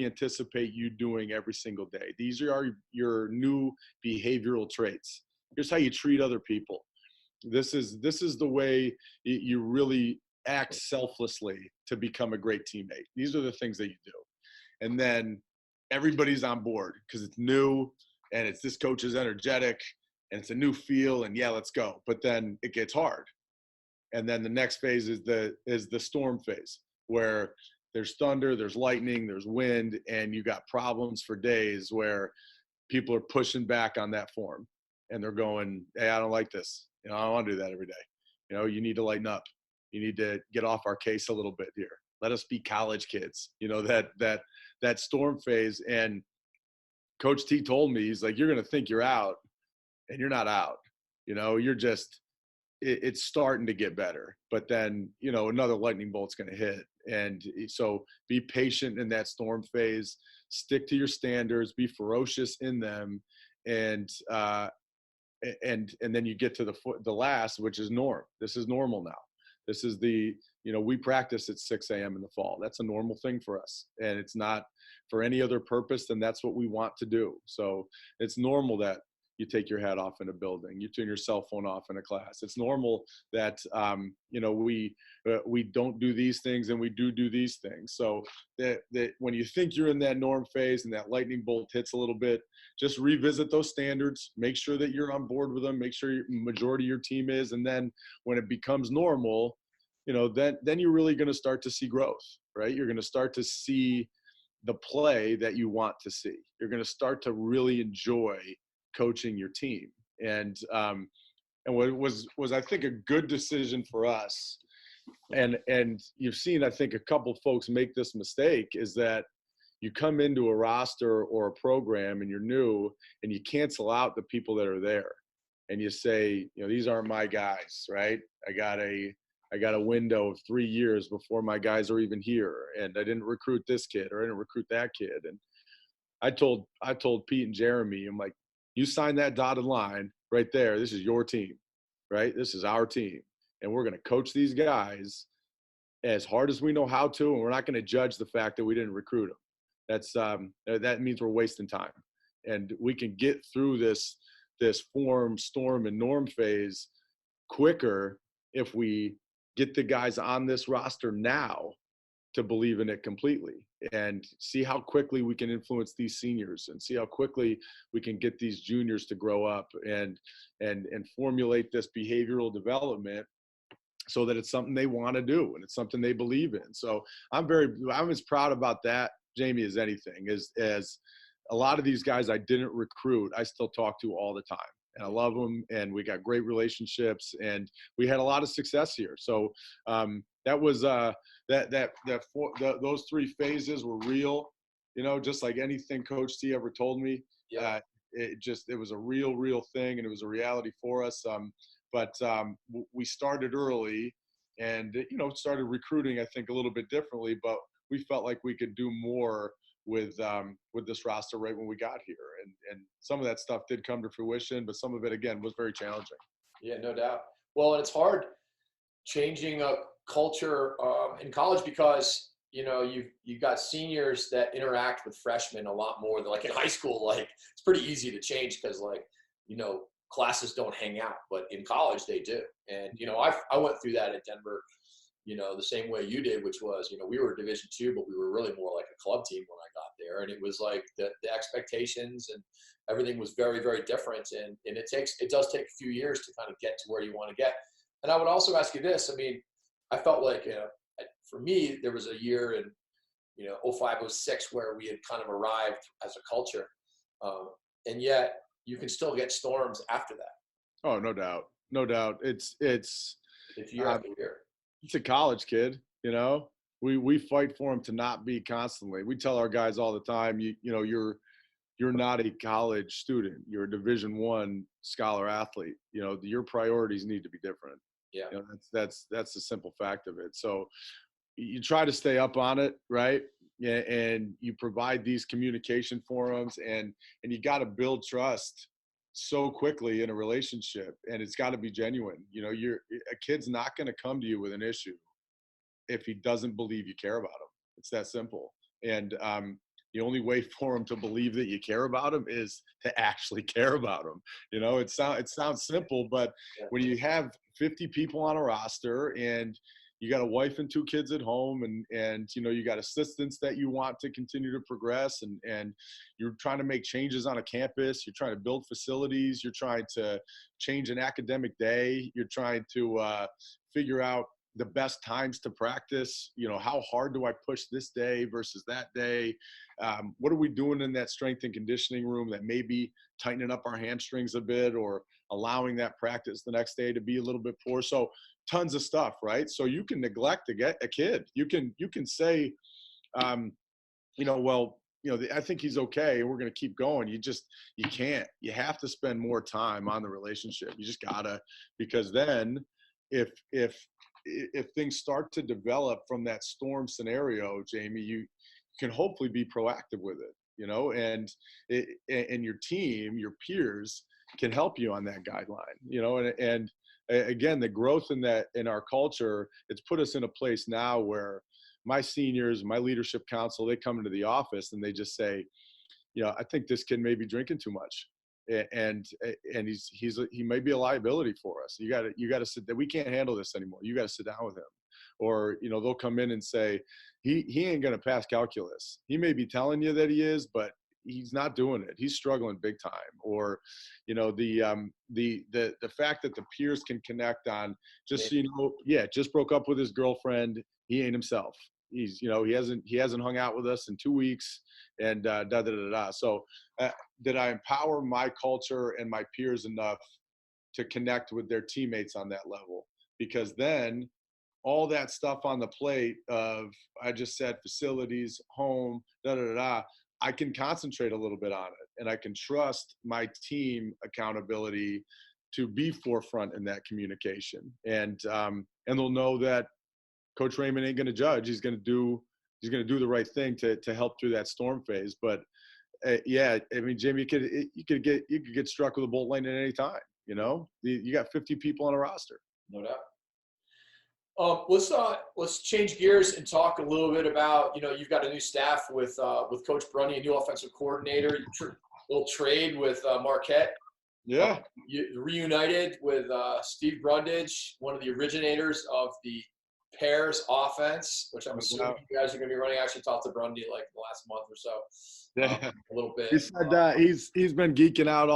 anticipate you doing every single day. These are your new behavioral traits. Here's how you treat other people. This is the way you really act selflessly to become a great teammate. These are the things that you do. And then everybody's on board because it's new, and it's, this coach is energetic, and it's a new feel, and yeah, let's go. But then it gets hard. And then the next phase is the storm phase, where there's thunder, there's lightning, there's wind, and you got problems for days where people are pushing back on that form, and they're going, hey, I don't like this. I don't want to do that every day. You need to lighten up. You need to get off our case a little bit here. Let us be college kids, that storm phase. And Coach T told me, he's like, you're going to think you're out, and you're not out. You're just, it's starting to get better. But then, another lightning bolt's going to hit. And so be patient in that storm phase, stick to your standards, be ferocious in them. And then you get to the last, which is norm. This is normal now. This is we practice at 6 a.m. in the fall. That's a normal thing for us. And it's not for any other purpose than that's what we want to do. So it's normal that you take your hat off in a building, you turn your cell phone off in a class. It's normal that, we don't do these things and we do these things. So that when you think you're in that norm phase and that lightning bolt hits a little bit, just revisit those standards, make sure that you're on board with them, make sure majority of your team is. And then when it becomes normal, then you're really going to start to see growth, right? You're going to start to see the play that you want to see. You're going to start to really enjoy coaching your team. And what was I think a good decision for us, and you've seen, I think, a couple folks make this mistake, is that you come into a roster or a program and you're new and you cancel out the people that are there. And you say, these aren't my guys, right? I got a window of 3 years before my guys are even here. And I didn't recruit this kid, or I didn't recruit that kid. And I told Pete and Jeremy, I'm like, you sign that dotted line right there. This is your team, right? This is our team. And we're going to coach these guys as hard as we know how to. And we're not going to judge the fact that we didn't recruit them. That means we're wasting time. And we can get through this form, storm, and norm phase quicker if we get the guys on this roster now to believe in it completely, and see how quickly we can influence these seniors, and see how quickly we can get these juniors to grow up and formulate this behavioral development so that it's something they want to do and it's something they believe in. So I'm as proud about that, Jamie, as anything. As a lot of these guys I didn't recruit, I still talk to all the time. And I love them, and we got great relationships, and we had a lot of success here. So that was those 3 phases were real, just like anything Coach T ever told me. Yeah. It was a real thing, and it was a reality for us. But we started early, and started recruiting, I think, a little bit differently, but we felt like we could do more with this roster right when we got here, and some of that stuff did come to fruition, but some of it, again, was very challenging. Yeah, no doubt. Well, and it's hard changing a culture in college, because you've got seniors that interact with freshmen a lot more than, like, in high school. Like, it's pretty easy to change because, like, classes don't hang out, but in college they do. And I went through that at Denver, the same way you did, which was, we were Division II, but we were really more like a club team when I got there. And it was like the expectations and everything was very, very different. And it does take a few years to kind of get to where you want to get. And I would also ask you this. I mean, I felt like, for me, there was a year in, 05, 06, where we had kind of arrived as a culture. And yet you can still get storms after that. Oh, no doubt. No doubt. It's year after year. It's a college kid, we fight for him to not be constantly. We tell our guys all the time, you're not a college student. You're a Division I scholar athlete. Your priorities need to be different. Yeah. That's the simple fact of it. So you try to stay up on it, right? Yeah, and you provide these communication forums, and you got to build trust so quickly in a relationship, and it's got to be genuine. A kid's not going to come to you with an issue if he doesn't believe you care about him. It's that simple. And the only way for him to believe that you care about him is to actually care about him. It sounds simple, but when you have 50 people on a roster, and you got a wife and 2 kids at home, and you got assistants that you want to continue to progress, and you're trying to make changes on a campus, you're trying to build facilities, you're trying to change an academic day, you're trying to figure out the best times to practice, how hard do I push this day versus that day? What are we doing in that strength and conditioning room that may be tightening up our hamstrings a bit, or allowing that practice the next day to be a little bit poor? So tons of stuff, right? So you can neglect a kid. You can say, I think he's okay, and we're going to keep going. You can't. You have to spend more time on the relationship. You just gotta, because then if things start to develop from that storm scenario, Jamie, you can hopefully be proactive with it, and your team, your peers can help you on that guideline, and again, the growth in our culture, it's put us in a place now where my seniors, my leadership council, they come into the office and they just say, I think this kid may be drinking too much, and he may be a liability for us. You got to sit there. We can't handle this anymore. You got to sit down with him. Or they'll come in and say, he ain't going to pass calculus. He may be telling you that he is, but he's not doing it. He's struggling big time. Or, you know, the fact that the peers can connect on just, you know, just broke up with his girlfriend. He ain't himself. He's, you know, he hasn't hung out with us in 2 weeks, and So did I empower my culture and my peers enough to connect with their teammates on that level? Because then all that stuff on the plate of, I just said, facilities, home, I can concentrate a little bit on it, and I can trust my team accountability to be forefront in that communication. And they'll know that Coach Raymond ain't going to judge. He's going to do the right thing to help through that storm phase. But I mean, Jamie, you could get struck with a bolt lightning at any time. You know, you got 50 people on a roster. No doubt. Let's change gears and talk a little bit about, you know, you've got a new staff with Coach Brundage, a new offensive coordinator. Little trade with Marquette. Yeah. You reunited with Steve Brundage, one of the originators of the pairs offense, which I'm assuming you guys are going to be running. I actually talked to Brundage like the last month or so, a little bit. He said he's been geeking out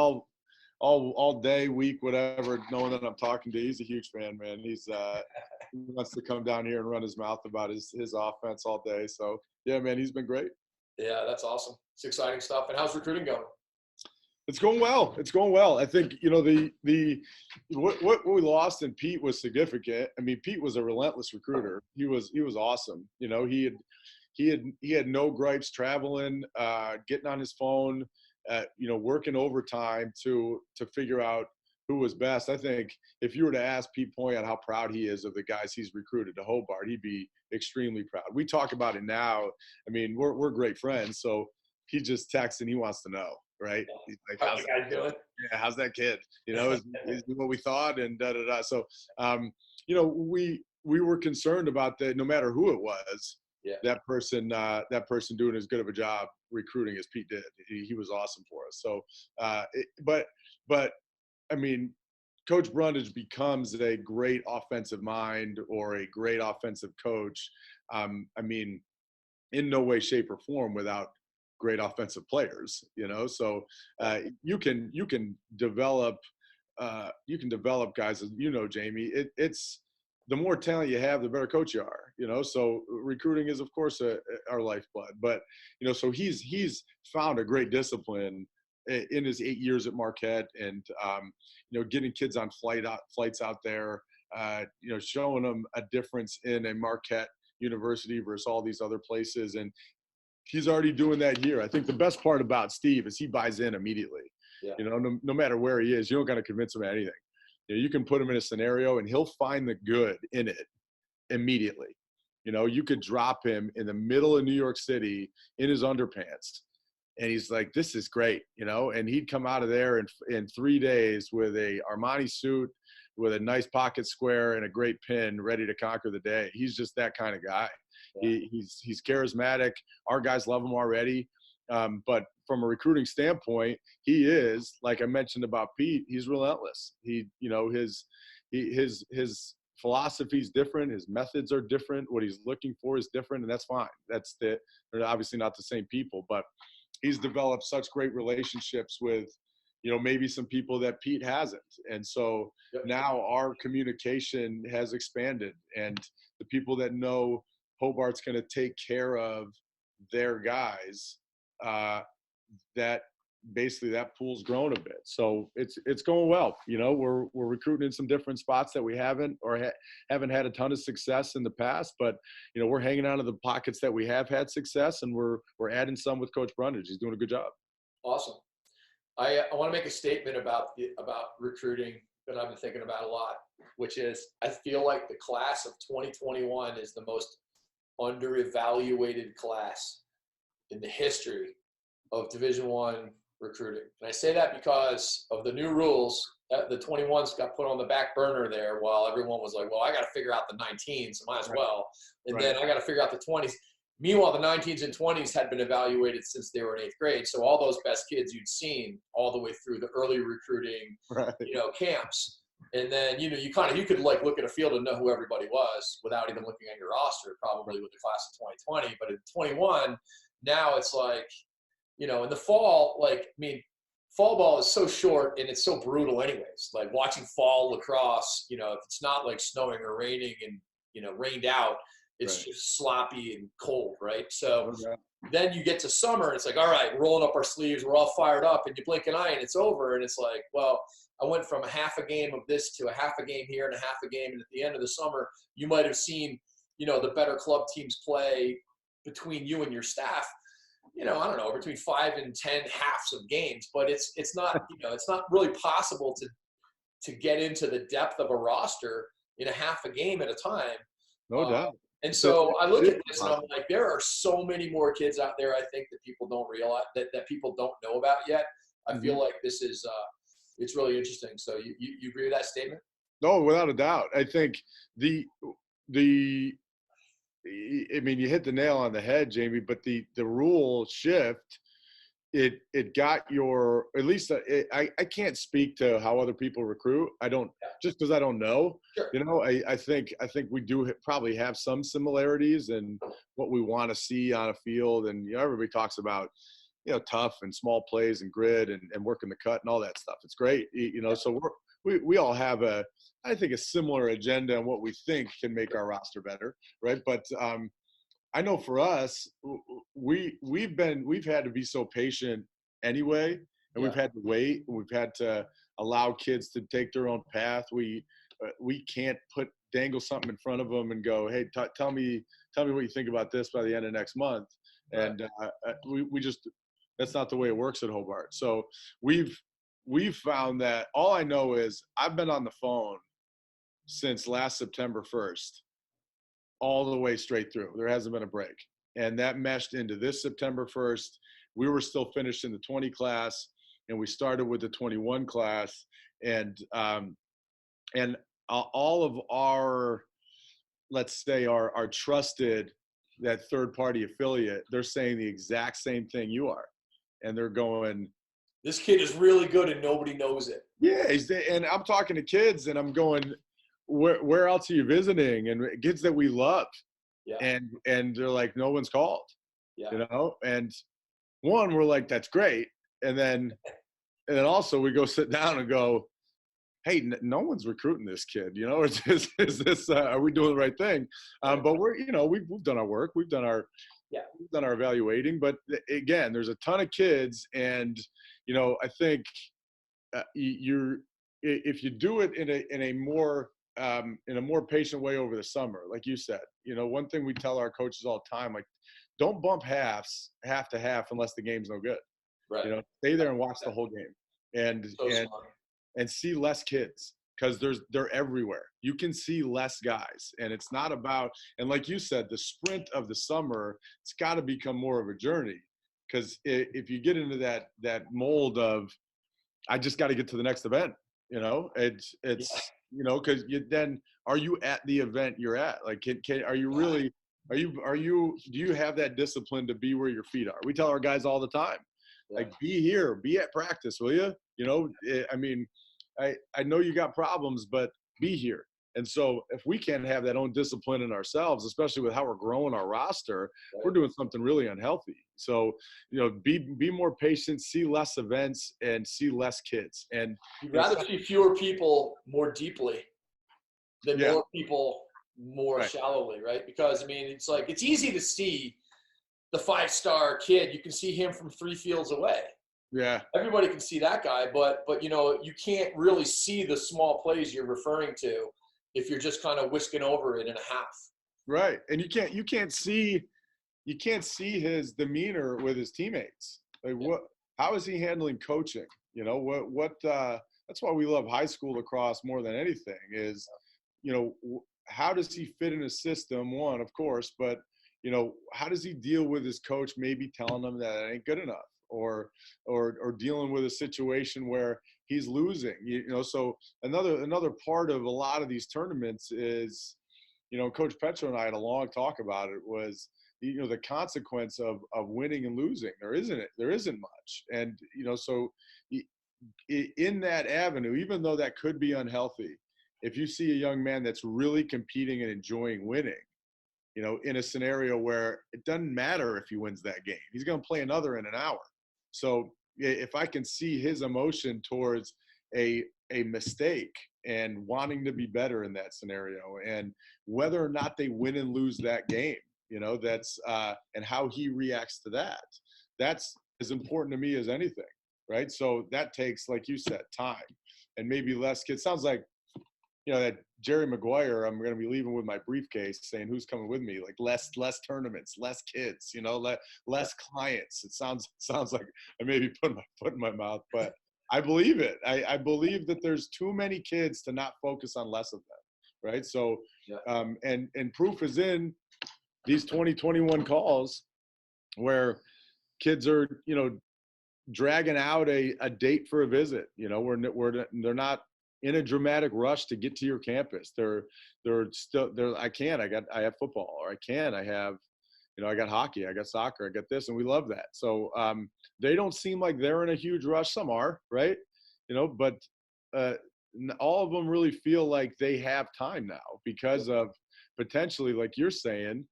all day, week, whatever, knowing that I'm talking to. He's a huge fan, man. He wants to come down here and run his mouth about his offense all day. So yeah, man, he's been great. Yeah, that's awesome. It's exciting stuff. And how's recruiting going? It's going well. It's going well. I think, you know, what we lost in Pete was significant. I mean, Pete was a relentless recruiter. He was awesome. You know, he had no gripes traveling, getting on his phone, you know, working overtime to figure out who was best. I think if you were to ask Pete Poyet how proud he is of the guys he's recruited to Hobart, he'd be extremely proud. We talk about it now. I mean, we're great friends, so he just texts and he wants to know. Right? He's like, how's the guy doing? Yeah, how's that kid? You know, is what we thought, and So, you know, we were concerned about that. No matter who it was, that person doing as good of a job recruiting as Pete did. He was awesome for us. So, but I mean, Coach Brundage becomes a great offensive mind or a great offensive coach. I mean, in no way, shape, or form without great offensive players, you know. So you can develop guys, as you know, Jamie. It's the more talent you have, the better coach you are, you know. So recruiting is, of course, our lifeblood. But you know, so he's found a great discipline in his 8 years at Marquette, and you know, getting kids on flights out there, you know, showing them a difference in a Marquette university versus all these other places. And he's already doing that here. I think the best part about Steve is he buys in immediately. Yeah. You know, no matter where he is, you don't got to convince him of anything. You know, you can put him in a scenario and he'll find the good in it immediately. You know, you could drop him in the middle of New York City in his underpants, and he's like, this is great, you know, and he'd come out of there in 3 days with a Armani suit, with a nice pocket square and a great pin, ready to conquer the day. He's just that kind of guy. Yeah. He's charismatic. Our guys love him already. But from a recruiting standpoint, he is, like I mentioned about Pete, he's relentless. He, you know, his philosophy is different. His methods are different. What he's looking for is different, and that's fine. They're obviously not the same people, but he's developed such great relationships with, you know, maybe some people that Pete hasn't. And so now our communication has expanded, and the people that know Hobart's going to take care of their guys, that basically that pool's grown a bit. So it's going well. You know, we're recruiting in some different spots that we haven't had a ton of success in the past, but you know, we're hanging on to the pockets that we have had success, and we're adding some with Coach Brundage. He's doing a good job. Awesome. I want to make a statement about recruiting that I've been thinking about a lot, which is I feel like the class of 2021 is the most under-evaluated class in the history of Division I recruiting. And I say that because of the new rules. The 21s got put on the back burner there while everyone was like, well, I got to figure out the 19s, so might as well. And then I got to figure out the 20s. Meanwhile, the 19s and 20s had been evaluated since they were in 8th grade. So all those best kids you'd seen all the way through the early recruiting, you know, camps. And then, you know, you could like look at a field and know who everybody was without even looking at your roster, probably with the class of 2020. But in 21, now it's like, in the fall, fall ball is so short and it's so brutal anyways. Like watching fall lacrosse, if it's not like snowing or raining and, rained out, it's Right. just sloppy and cold, right? So Okay. then you get to summer and it's like, all right, we're rolling up our sleeves, we're all fired up, and you blink an eye and it's over. And it's like, well, I went from a half a game of this to a half a game here and a half a game. And at the end of the summer, you might have seen, the better club teams play between you and your staff. I don't know, between 5 and 10 halves of games, but it's not, it's not really possible to get into the depth of a roster in a half a game at a time. No doubt. And so I look at this and I'm like, there are so many more kids out there, I think, that people don't realize, that people don't know about yet. I feel like this is, it's really interesting. So you agree with that statement? No, without a doubt. I think I mean, you hit the nail on the head, Jamie, but the rule shift, it got your, at least I can't speak to how other people recruit. I don't, just because I don't know. Sure. I think we do probably have some similarities in what we want to see on a field. And, everybody talks about, tough and small plays and grit and working the cut and all that stuff. It's great. So we all have I think a similar agenda on what we think can make our roster better. Right. But, I know for us, we've had to be so patient anyway, and we've had to wait. We've had to allow kids to take their own path. We can't dangle something in front of them and go, hey, tell me what you think about this by the end of next month. And we just, that's not the way it works at Hobart. So we've found that all I know is I've been on the phone since last September 1st. All the way straight through. There hasn't been a break. And that meshed into this September 1st. We were still finished in the 20 class, and we started with the 21 class. And all of our, let's say, our trusted, that third-party affiliate, they're saying the exact same thing you are. And they're going, this kid is really good and nobody knows it. Yeah, and I'm talking to kids, and I'm going, where else are you visiting? And kids that we love. Yeah. And they're like, no one's called. Yeah. And one, we're like, that's great. And then also we go sit down and go, hey, no one's recruiting this kid. Is this are we doing the right thing? But we're, we've done our work. We've done our evaluating. But again, there's a ton of kids, and I think if you do it in a more patient way over the summer, like you said, one thing we tell our coaches all the time, like, don't bump half to half unless the game's no good. Right. Stay there and watch the whole game, and see less kids, because they're everywhere. You can see less guys, and it's not about, and like you said, the sprint of the summer, it's got to become more of a journey, because if you get into that mold of, I just got to get to the next event, it's because then are you at the event you're at? Like, are you really, do you have that discipline to be where your feet are? We tell our guys all the time, like, be here, be at practice, will you? I mean, I know you got problems, but be here. And so if we can't have that own discipline in ourselves, especially with how we're growing our roster, we're doing something really unhealthy. So, be more patient, see less events, and see less kids. And you'd rather see fewer people more deeply than more people more shallowly, right? Because, I mean, it's like, it's easy to see the 5-star kid. You can see him from 3 fields away. Yeah. Everybody can see that guy, but you can't really see the small plays you're referring to if you're just kind of whisking over it in a half. Right. And you can't see his demeanor with his teammates. Like, how is he handling coaching? That's why we love high school lacrosse more than anything is, how does he fit in a system? One, of course, but how does he deal with his coach maybe telling him that it ain't good enough, or dealing with a situation where he's losing, so another part of a lot of these tournaments is, Coach Petro and I had a long talk about it, was, the consequence of winning and losing. There isn't much. And, so in that avenue, even though that could be unhealthy, if you see a young man that's really competing and enjoying winning, in a scenario where it doesn't matter if he wins that game, he's going to play another in an hour. So if I can see his emotion towards a mistake and wanting to be better in that scenario, and whether or not they win and lose that game, that's and how he reacts to that, that's as important to me as anything, right? So that takes, like you said, time and maybe less kids. Sounds like, that Jerry Maguire, I'm going to be leaving with my briefcase saying who's coming with me, like less tournaments, less kids, less clients. It sounds like I may be putting my foot in my mouth, but I believe it. I believe that there's too many kids to not focus on less of them, right? So, and proof is in these 2021 calls where kids are, dragging out a date for a visit. They're not in a dramatic rush to get to your campus. I have football, or I have, I got hockey, I got soccer, I got this, and we love that. So they don't seem like they're in a huge rush. Some are, right? But all of them really feel like they have time now because of potentially, like you're saying,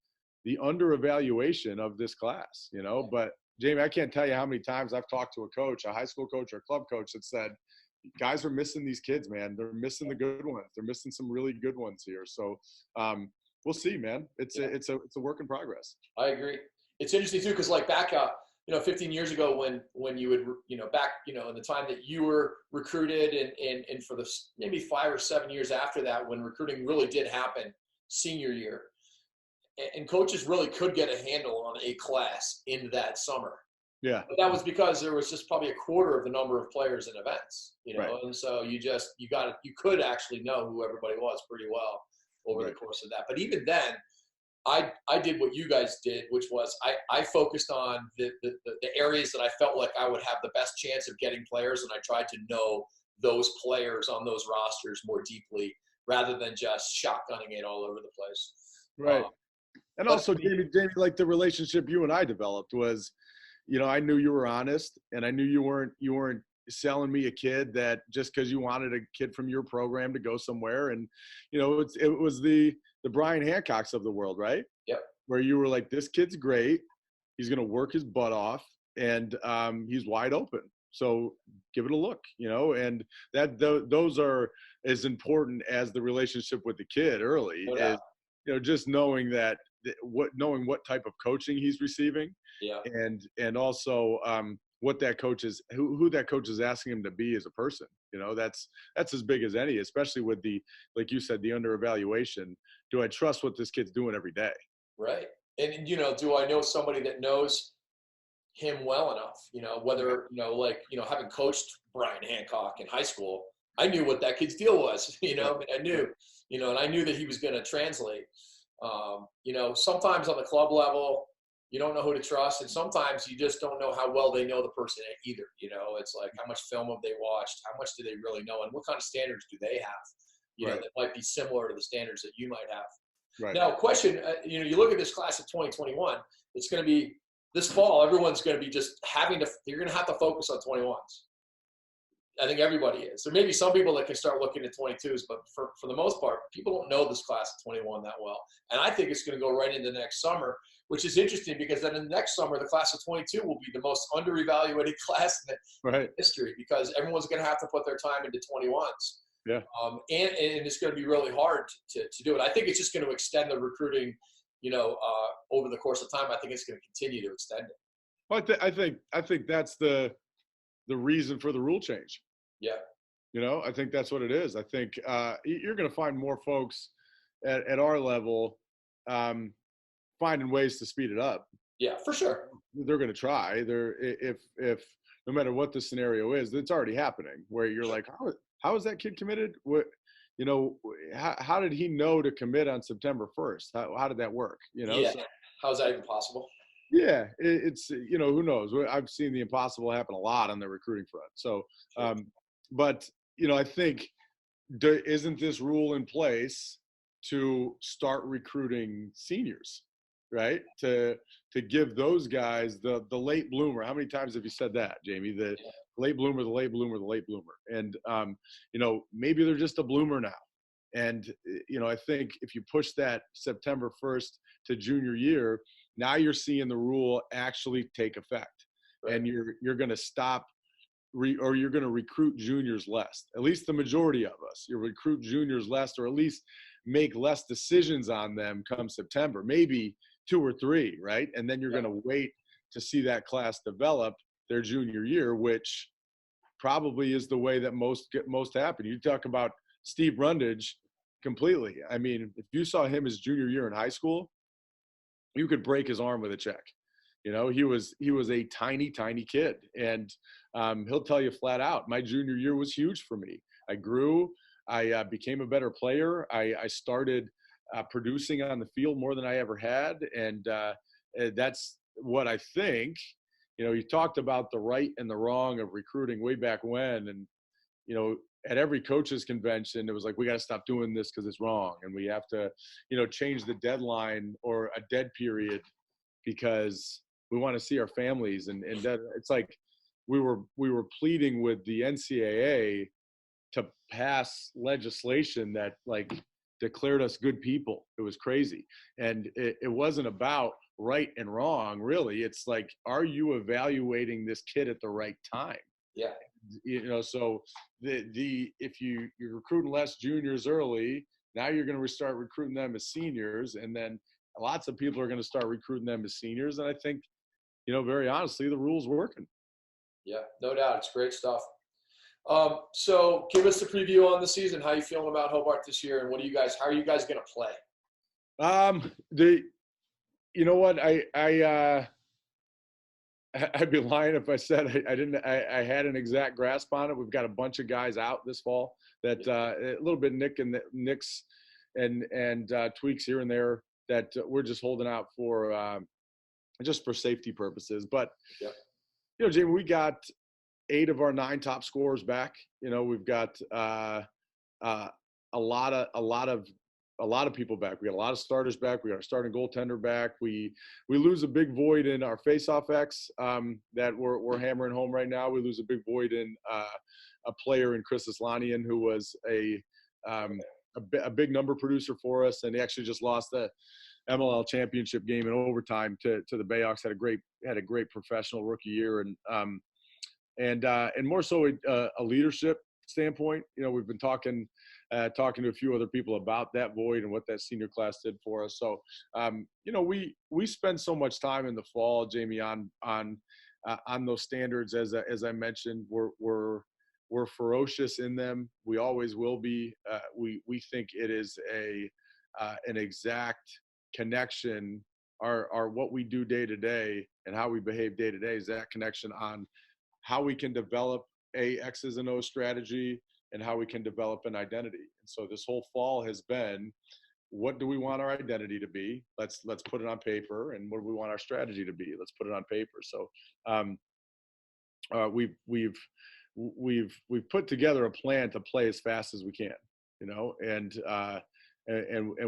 the under-evaluation of this class, But Jamie, I can't tell you how many times I've talked to a coach, a high school coach or a club coach, that said, guys are missing these kids, man. They're missing the good ones. They're missing some really good ones here. So we'll see, man. It's a work in progress. I agree. It's interesting too, because like back up, 15 years ago when you would, back, in the time that you were recruited and for the maybe 5 or 7 years after that, when recruiting really did happen senior year, and coaches really could get a handle on a class in that summer. Yeah. But that was because there was just probably a quarter of the number of players and events, Right. And so you could actually know who everybody was pretty well over the course of that. But even then, I did what you guys did, which was I focused on the areas that I felt like I would have the best chance of getting players, and I tried to know those players on those rosters more deeply rather than just shotgunning it all over the place. Right. And also, Jamie, like the relationship you and I developed was, I knew you were honest, and I knew you weren't selling me a kid that just because you wanted a kid from your program to go somewhere. And, it was the Brian Hancocks of the world, right? Yep. Where you were like, this kid's great. He's going to work his butt off, and he's wide open. So give it a look, and those are as important as the relationship with the kid early. Yeah. Is, just knowing that knowing what type of coaching he's receiving, and also what that coach is, who that coach is asking him to be as a person. That's as big as any, especially with the, like you said, the under evaluation. Do I trust what this kid's doing every day? Right. And do I know somebody that knows him well enough? Whether having coached Brian Hancock in high school, I knew what that kid's deal was. I knew, and I knew that he was going to translate. Sometimes on the club level, you don't know who to trust, and sometimes you just don't know how well they know the person either. It's like, how much film have they watched? How much do they really know? And what kind of standards do they have? That might be similar to the standards that you might have. Right. Now, question, you look at this class of 2021, it's going to be this fall, everyone's going to be just you're going to have to focus on 21s. I think everybody is. There may be some people that can start looking at 22s, but for the most part, people don't know this class of 21 that well. And I think it's going to go right into next summer, which is interesting because then in the next summer, the class of 22 will be the most under-evaluated class in history, because everyone's going to have to put their time into 21s. Yeah. And it's going to be really hard to do it. I think it's just going to extend the recruiting, over the course of time. I think it's going to continue to extend it. Well, I think that's the reason for the rule change. Yeah. I think that's what it is. I think you're going to find more folks at our level finding ways to speed it up. Yeah, for sure. They're going to try. If no matter what the scenario is, it's already happening. Where you're like, how is that kid committed? What, how did he know to commit on September 1st? How did that work? Yeah. How is that even possible? Yeah, it's who knows? I've seen the impossible happen a lot on the recruiting front. So, but I think isn't this rule in place to start recruiting seniors, right? To give those guys the late bloomer. How many times have you said that, Jamie? The late bloomer, the late bloomer, the late bloomer. And maybe they're just a bloomer now. And I think if you push that September 1st to junior year, now you're seeing the rule actually take effect. and you're going to stop or you're going to recruit juniors less. At least the majority of us. You recruit juniors less, or at least make less decisions on them come September, maybe 2 or 3, right? And then you're going to wait to see that class develop their junior year, which probably is the way that most happen. You talk about Steve Brundage completely. I mean, if you saw him his junior year in high school, you could break his arm with a check. You know, he was a tiny kid, and he'll tell you flat out, my junior year was huge for me. I grew. I became a better player. I started producing on the field more than I ever had, and that's what I think. You know, you talked about the right and the wrong of recruiting way back when, and you know, at every coaches convention, it was like, we got to stop doing this because it's wrong, and we have to, you know, change the deadline or a dead period because we want to see our families, and that it's like we were pleading with the NCAA to pass legislation that like declared us good people. It was crazy, and it wasn't about right and wrong, really. It's like, are you evaluating this kid at the right time? Yeah. You know, so if you're recruiting less juniors early, now you're going to start recruiting them as seniors, and then lots of people are going to start recruiting them as seniors. And I think, you know, very honestly, the rule's working. Yeah, no doubt. It's great stuff. So give us the preview on the season. How are you feeling about Hobart this year, and how are you guys going to play? You know what, I'd be lying if I said I had an exact grasp on it. We've got a bunch of guys out this fall that a little bit nicks and tweaks here and there that we're just holding out for just for safety purposes. But you know, Jamie, we got 8 of our 9 top scorers back. You know, we've got a lot of people back. We got a lot of starters back. We got our starting goaltender back. We lose a big void in our faceoff X that we're hammering home right now. We lose a big void in a player in Chris Islanian, who was a big number producer for us, and he actually just lost the MLL championship game in overtime to the Bayhawks. Had a great professional rookie year, and more so a leadership standpoint. You know, we've been talking to a few other people about that void and what that senior class did for us. So, you know, we spend so much time in the fall, Jamie, on those standards. As I mentioned, we're ferocious in them. We always will be. We think it is an exact connection. Our what we do day to day and how we behave day to day is that connection on how we can develop a X's and O's strategy and how we can develop an identity. And so this whole fall has been, what do we want our identity to be? Let's put it on paper. And what do we want our strategy to be? Let's put it on paper. So we've put together a plan to play as fast as we can, you know, and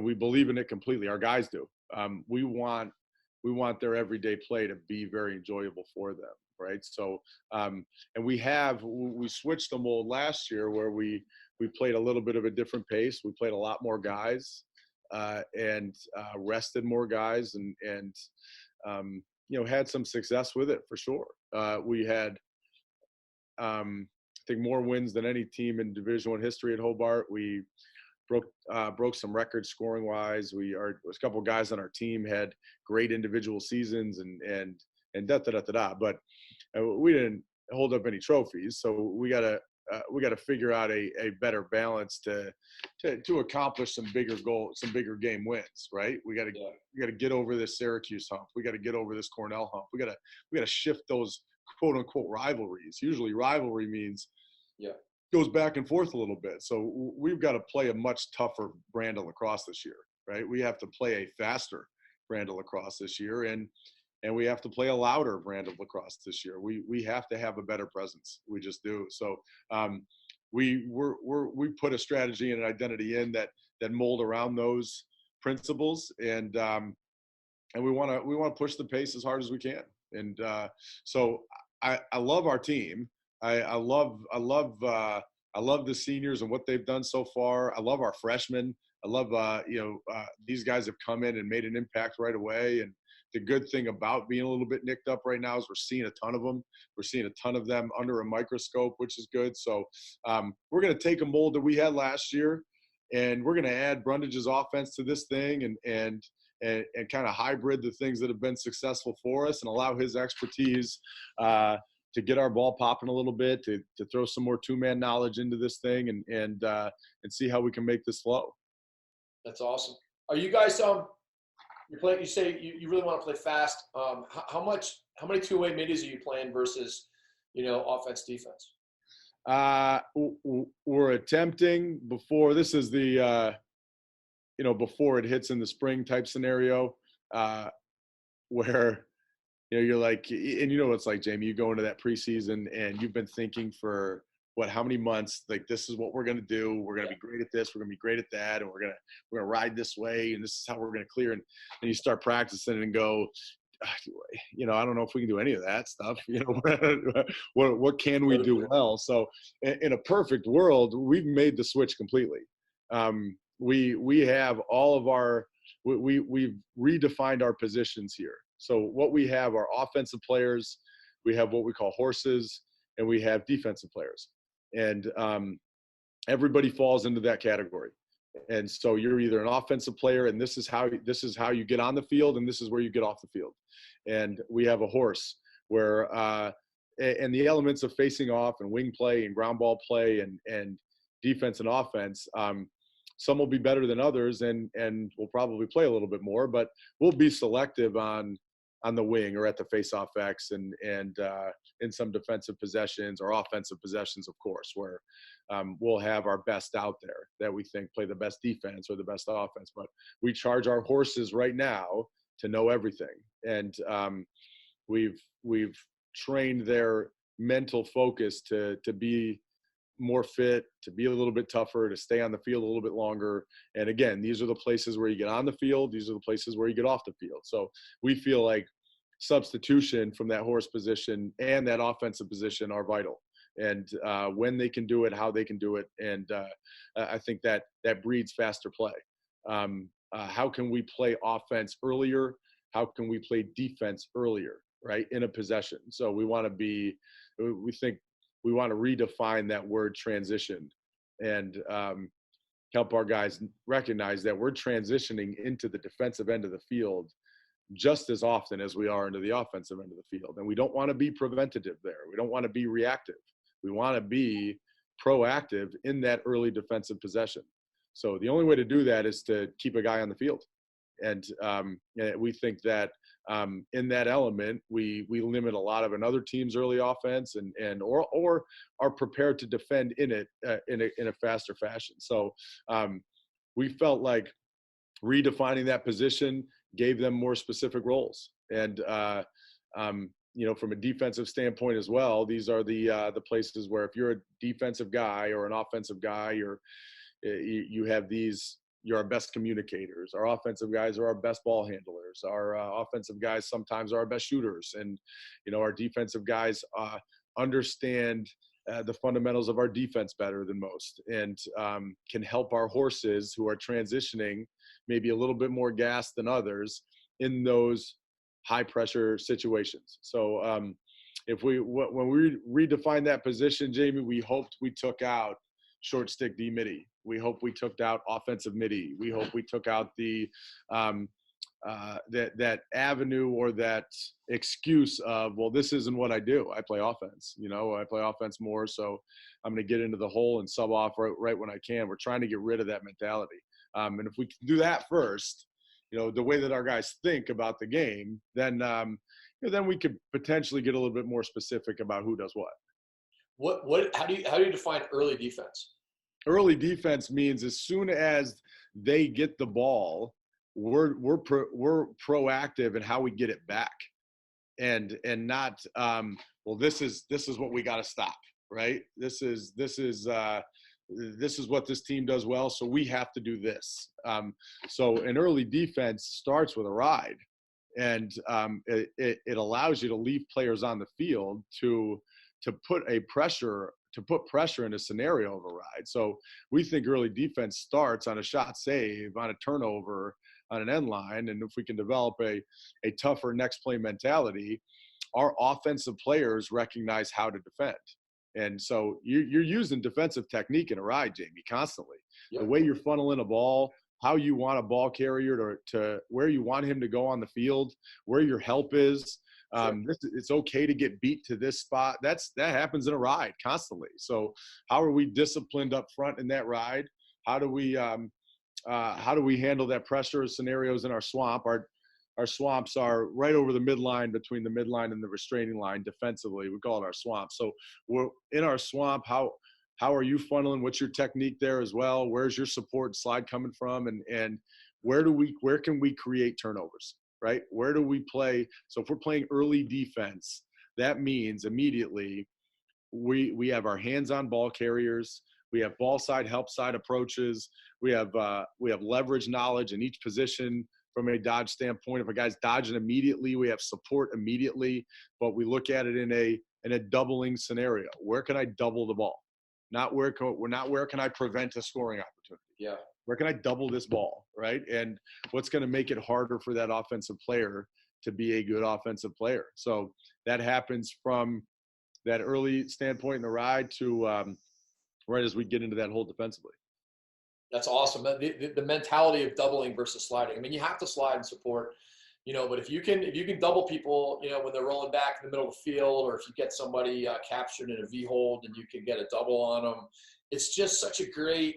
we believe in it completely. Our guys do. We want their everyday play to be very enjoyable for them. Right. So, and we switched the mold last year where we played a little bit of a different pace. We played a lot more guys and rested more guys and you know, had some success with it for sure. We had, I think, more wins than any team in Division I history at Hobart. We broke some records scoring wise. There was a couple of guys on our team had great individual seasons and but we didn't hold up any trophies. So we got to figure out a better balance to accomplish some bigger goals, some bigger game wins, right? We got to get over this Syracuse hump. We got to get over this Cornell hump. We got to shift those quote unquote rivalries. Usually rivalry means goes back and forth a little bit. So we've got to play a much tougher brand of lacrosse this year, right? We have to play a faster brand of lacrosse this year, and we have to play a louder brand of lacrosse this year. We have to have a better presence. We just do. So we put a strategy and an identity in that mold around those principles, and we want to push the pace as hard as we can. And so I love our team. I love the seniors and what they've done so far. I love our freshmen. I love, these guys have come in and made an impact right away. And the good thing about being a little bit nicked up right now is we're seeing a ton of them. We're seeing a ton of them under a microscope, which is good. So we're going to take a mold that we had last year, and we're going to add Brundage's offense to this thing and kind of hybrid the things that have been successful for us and allow his expertise to get our ball popping a little bit, to throw some more two-man knowledge into this thing and see how we can make this flow. That's awesome. Are you guys you play? You say you really want to play fast. How many two-way middies are you playing versus offense defense? We're attempting before. This is the before it hits in the spring type scenario, where you're like, and it's like, Jamie, you go into that preseason and you've been thinking for how many months, like, this is what we're going to do. We're going to be great at this. We're going to be great at that. And we're going to ride this way. And this is how we're going to clear. And you start practicing and go, I don't know if we can do any of that stuff. What can we do well? So in a perfect world, we've made the switch completely. We have all of we've redefined our positions here. So what we have are offensive players, we have what we call horses, and we have defensive players. And everybody falls into that category. And so you're either an offensive player, and this is how you get on the field, and this is where you get off the field. And we have a horse where and the elements of facing off and wing play and ground ball play and defense and offense, some will be better than others, and we'll probably play a little bit more, but we'll be selective on the wing or at the face-off X and in some defensive possessions or offensive possessions, of course, where we'll have our best out there that we think play the best defense or the best offense. But we charge our horses right now to know everything. And we've trained their mental focus to be more fit, to be a little bit tougher, to stay on the field a little bit longer. And again, these are the places where you get on the field. These are the places where you get off the field. So we feel like substitution from that horse position and that offensive position are vital. And when they can do it, how they can do it. And I think that breeds faster play. How can we play offense earlier? How can we play defense earlier, right, in a possession? So we want to redefine that word transition and help our guys recognize that we're transitioning into the defensive end of the field just as often as we are into the offensive end of the field. And we don't want to be preventative there. We don't want to be reactive. We want to be proactive in that early defensive possession. So the only way to do that is to keep a guy on the field. And we think that in that element, we limit a lot of another team's early offense or are prepared to defend in it in a faster fashion. So we felt like redefining that position gave them more specific roles. And from a defensive standpoint as well, these are the places where if you're a defensive guy or an offensive guy, you have these. You're our best communicators. Our offensive guys are our best ball handlers. Our offensive guys sometimes are our best shooters. And, our defensive guys understand the fundamentals of our defense better than most and can help our horses who are transitioning maybe a little bit more gas than others in those high pressure situations. So when we redefined that position, Jamie, we hoped we took out short stick D midi. We hope we took out offensive midi. We hope we took out the that avenue or that excuse of, well, this isn't what I do. I play offense. I play offense more, so I'm going to get into the hole and sub off right when I can. We're trying to get rid of that mentality. And if we can do that first, the way that our guys think about the game, then we could potentially get a little bit more specific about who does what. How do you define early defense? Early defense means as soon as they get the ball, we're proactive in how we get it back, and not well, this is what we got to stop, right? This is what this team does well, so we have to do this. So an early defense starts with a ride, and it allows you to leave players on the field to put a pressure put pressure in a scenario of a ride. So we think early defense starts on a shot save, on a turnover, on an end line. And if we can develop a tougher next play mentality, our offensive players recognize how to defend. And so you're using defensive technique in a ride, Jamie, constantly. Yep. The way you're funneling a ball, how you want a ball carrier to where you want him to go on the field, where your help is. It's okay to get beat to this spot. That happens in a ride constantly. So how are we disciplined up front in that ride? How do we handle that pressure scenarios in our swamp? Our swamps are right over the midline, between the midline and the restraining line defensively. We call it our swamp. So we're in our swamp. How are you funneling? What's your technique there as well? Where's your support slide coming from? And where can we create turnovers, right? Where do we play? So if we're playing early defense, that means immediately we have our hands on ball carriers. We have ball side, help side approaches. We have leverage knowledge in each position. From a dodge standpoint, if a guy's dodging immediately, we have support immediately, but we look at it in a doubling scenario. Where can I double the ball? Not where can I prevent a scoring opportunity? Yeah. Where can I double this ball, right? And what's going to make it harder for that offensive player to be a good offensive player? So that happens from that early standpoint in the ride to right as we get into that hole defensively. That's awesome. The mentality of doubling versus sliding. I mean, you have to slide and support, but if you can double people, when they're rolling back in the middle of the field, or if you get somebody captured in a V hold and you can get a double on them, it's just such a great,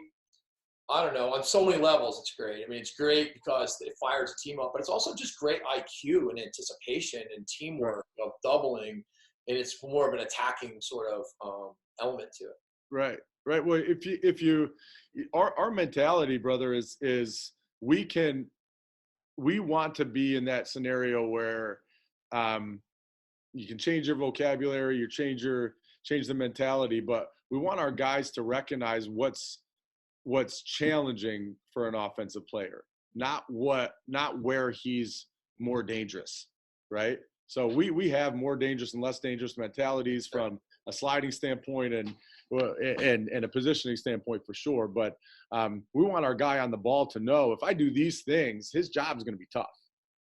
I don't know, on so many levels, it's great. I mean, it's great because it fires a team up, but it's also just great IQ and anticipation and teamwork of doubling. And it's more of an attacking sort of element to it. Right. Right. Well, our mentality, brother, is we want to be in that scenario where you can change your vocabulary, change the mentality, but we want our guys to recognize what's challenging for an offensive player, not where he's more dangerous, right? So we have more dangerous and less dangerous mentalities from a sliding standpoint and a positioning standpoint for sure. But we want our guy on the ball to know if I do these things, his job is going to be tough.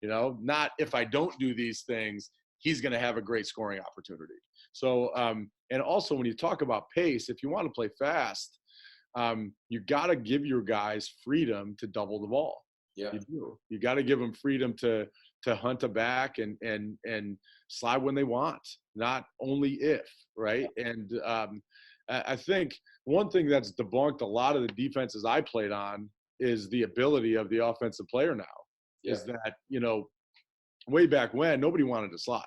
Not if I don't do these things, he's going to have a great scoring opportunity. So and also when you talk about pace, if you want to play fast, you got to give your guys freedom to double the ball. Yeah, you do. You got to give them freedom to hunt a back and slide when they want, not only if, right? And I think one thing that's debunked a lot of the defenses I played on is the ability of the offensive player now. Yeah. Is that, way back when, nobody wanted to slide.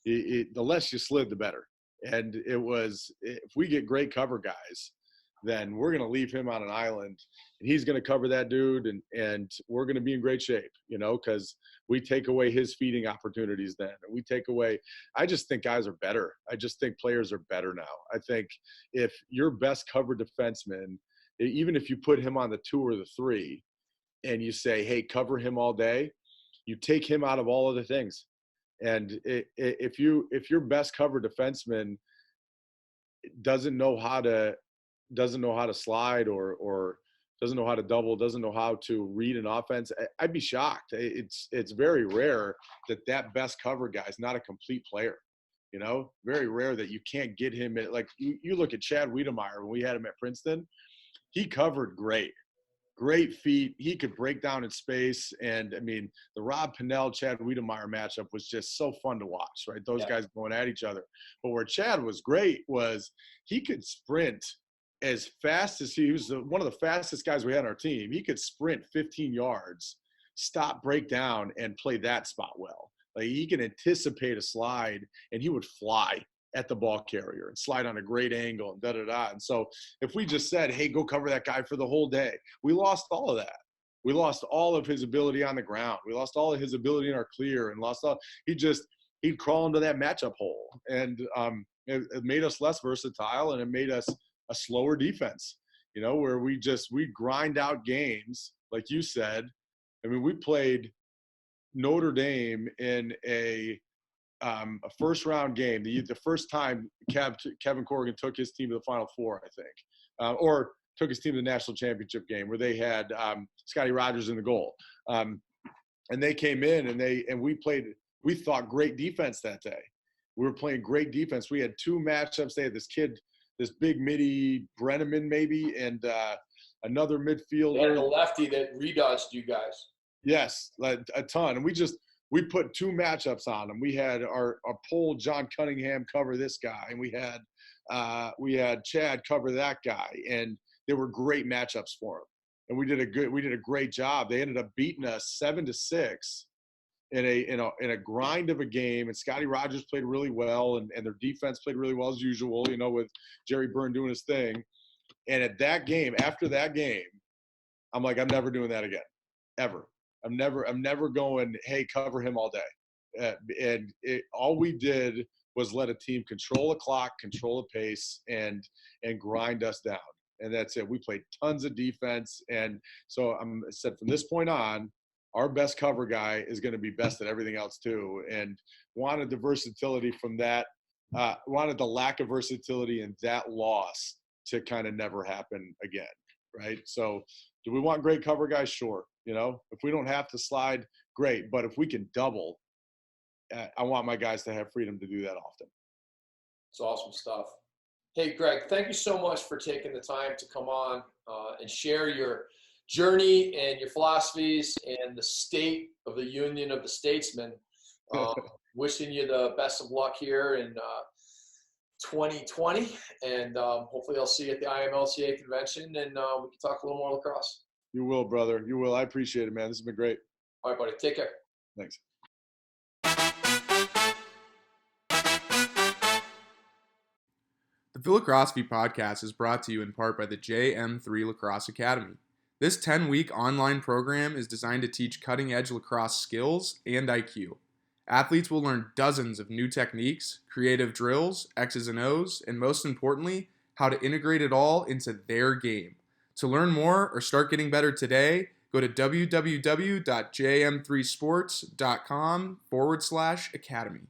The less you slid, the better. And it was, if we get great cover guys, then we're going to leave him on an island and he's going to cover that dude and we're going to be in great shape, because we take away his feeding opportunities then. And we take away – I just think guys are better. I just think players are better now. I think if your best cover defenseman, even if you put him on the 2 or the 3 and you say, hey, cover him all day, you take him out of all other things. And if your best cover defenseman doesn't know how to slide or doesn't know how to double, doesn't know how to read an offense, I'd be shocked. It's very rare that best cover guy is not a complete player. Very rare that you can't get him in. Like you look at Chad Wiedemeyer when we had him at Princeton, he covered great feet. He could break down in space. And I mean, the Rob Pennell, Chad Wiedemeyer matchup was just so fun to watch, right? Those guys going at each other. But where Chad was great was he could sprint as fast as he was one of the fastest guys we had on our team. He could sprint 15 yards, stop, break down, and play that spot well. Like he can anticipate a slide, and he would fly at the ball carrier and slide on a great angle and da-da-da. And so if we just said, hey, go cover that guy for the whole day, we lost all of that. We lost all of his ability on the ground. We lost all of his ability in our clear and lost all – he'd crawl into that matchup hole. And it made us less versatile, and it made us – a slower defense, where we grind out games. Like you said, I mean, we played Notre Dame in a a first-round game, the first time Kevin Corrigan took his team to the Final Four, I think, or took his team to the national championship game where they had Scotty Rogers in the goal. And they came in and we thought great defense that day. We were playing great defense. We had 2 matchups. They had this kid, this big midi Brenneman maybe, and another midfielder. They had a lefty that redodged you guys. Yes, like a ton. And we put 2 matchups on them. We had our pole John Cunningham cover this guy, and we had Chad cover that guy, and they were great matchups for him. And we did a great job. They ended up beating us 7-6 in a grind of a game. And Scotty Rogers played really well, and their defense played really well as usual, with Jerry Byrne doing his thing. And after that game, I'm like, I'm never doing that again, ever. I'm never going, hey, cover him all day. All we did was let a team control the clock, control the pace, and grind us down. And that's it. We played tons of defense. And so I said, from this point on, our best cover guy is going to be best at everything else too. And wanted the versatility from that, wanted the lack of versatility in that loss to kind of never happen again. Right. So do we want great cover guys? Sure. If we don't have to slide, great. But if we can double, I want my guys to have freedom to do that often. It's awesome stuff. Hey, Greg, thank you so much for taking the time to come on and share your journey and your philosophies and the state of the Union of the Statesmen. Wishing you the best of luck here in 2020. And hopefully I'll see you at the IMLCA convention, and we can talk a little more lacrosse. You will, brother. You will. I appreciate it, man. This has been great. All right, buddy. Take care. Thanks. The Phi-Lacrosse-Ophy podcast is brought to you in part by the JM3 Lacrosse Academy. This 10-week online program is designed to teach cutting-edge lacrosse skills and IQ. Athletes will learn dozens of new techniques, creative drills, X's and O's, and most importantly, how to integrate it all into their game. To learn more or start getting better today, go to www.jm3sports.com/academy.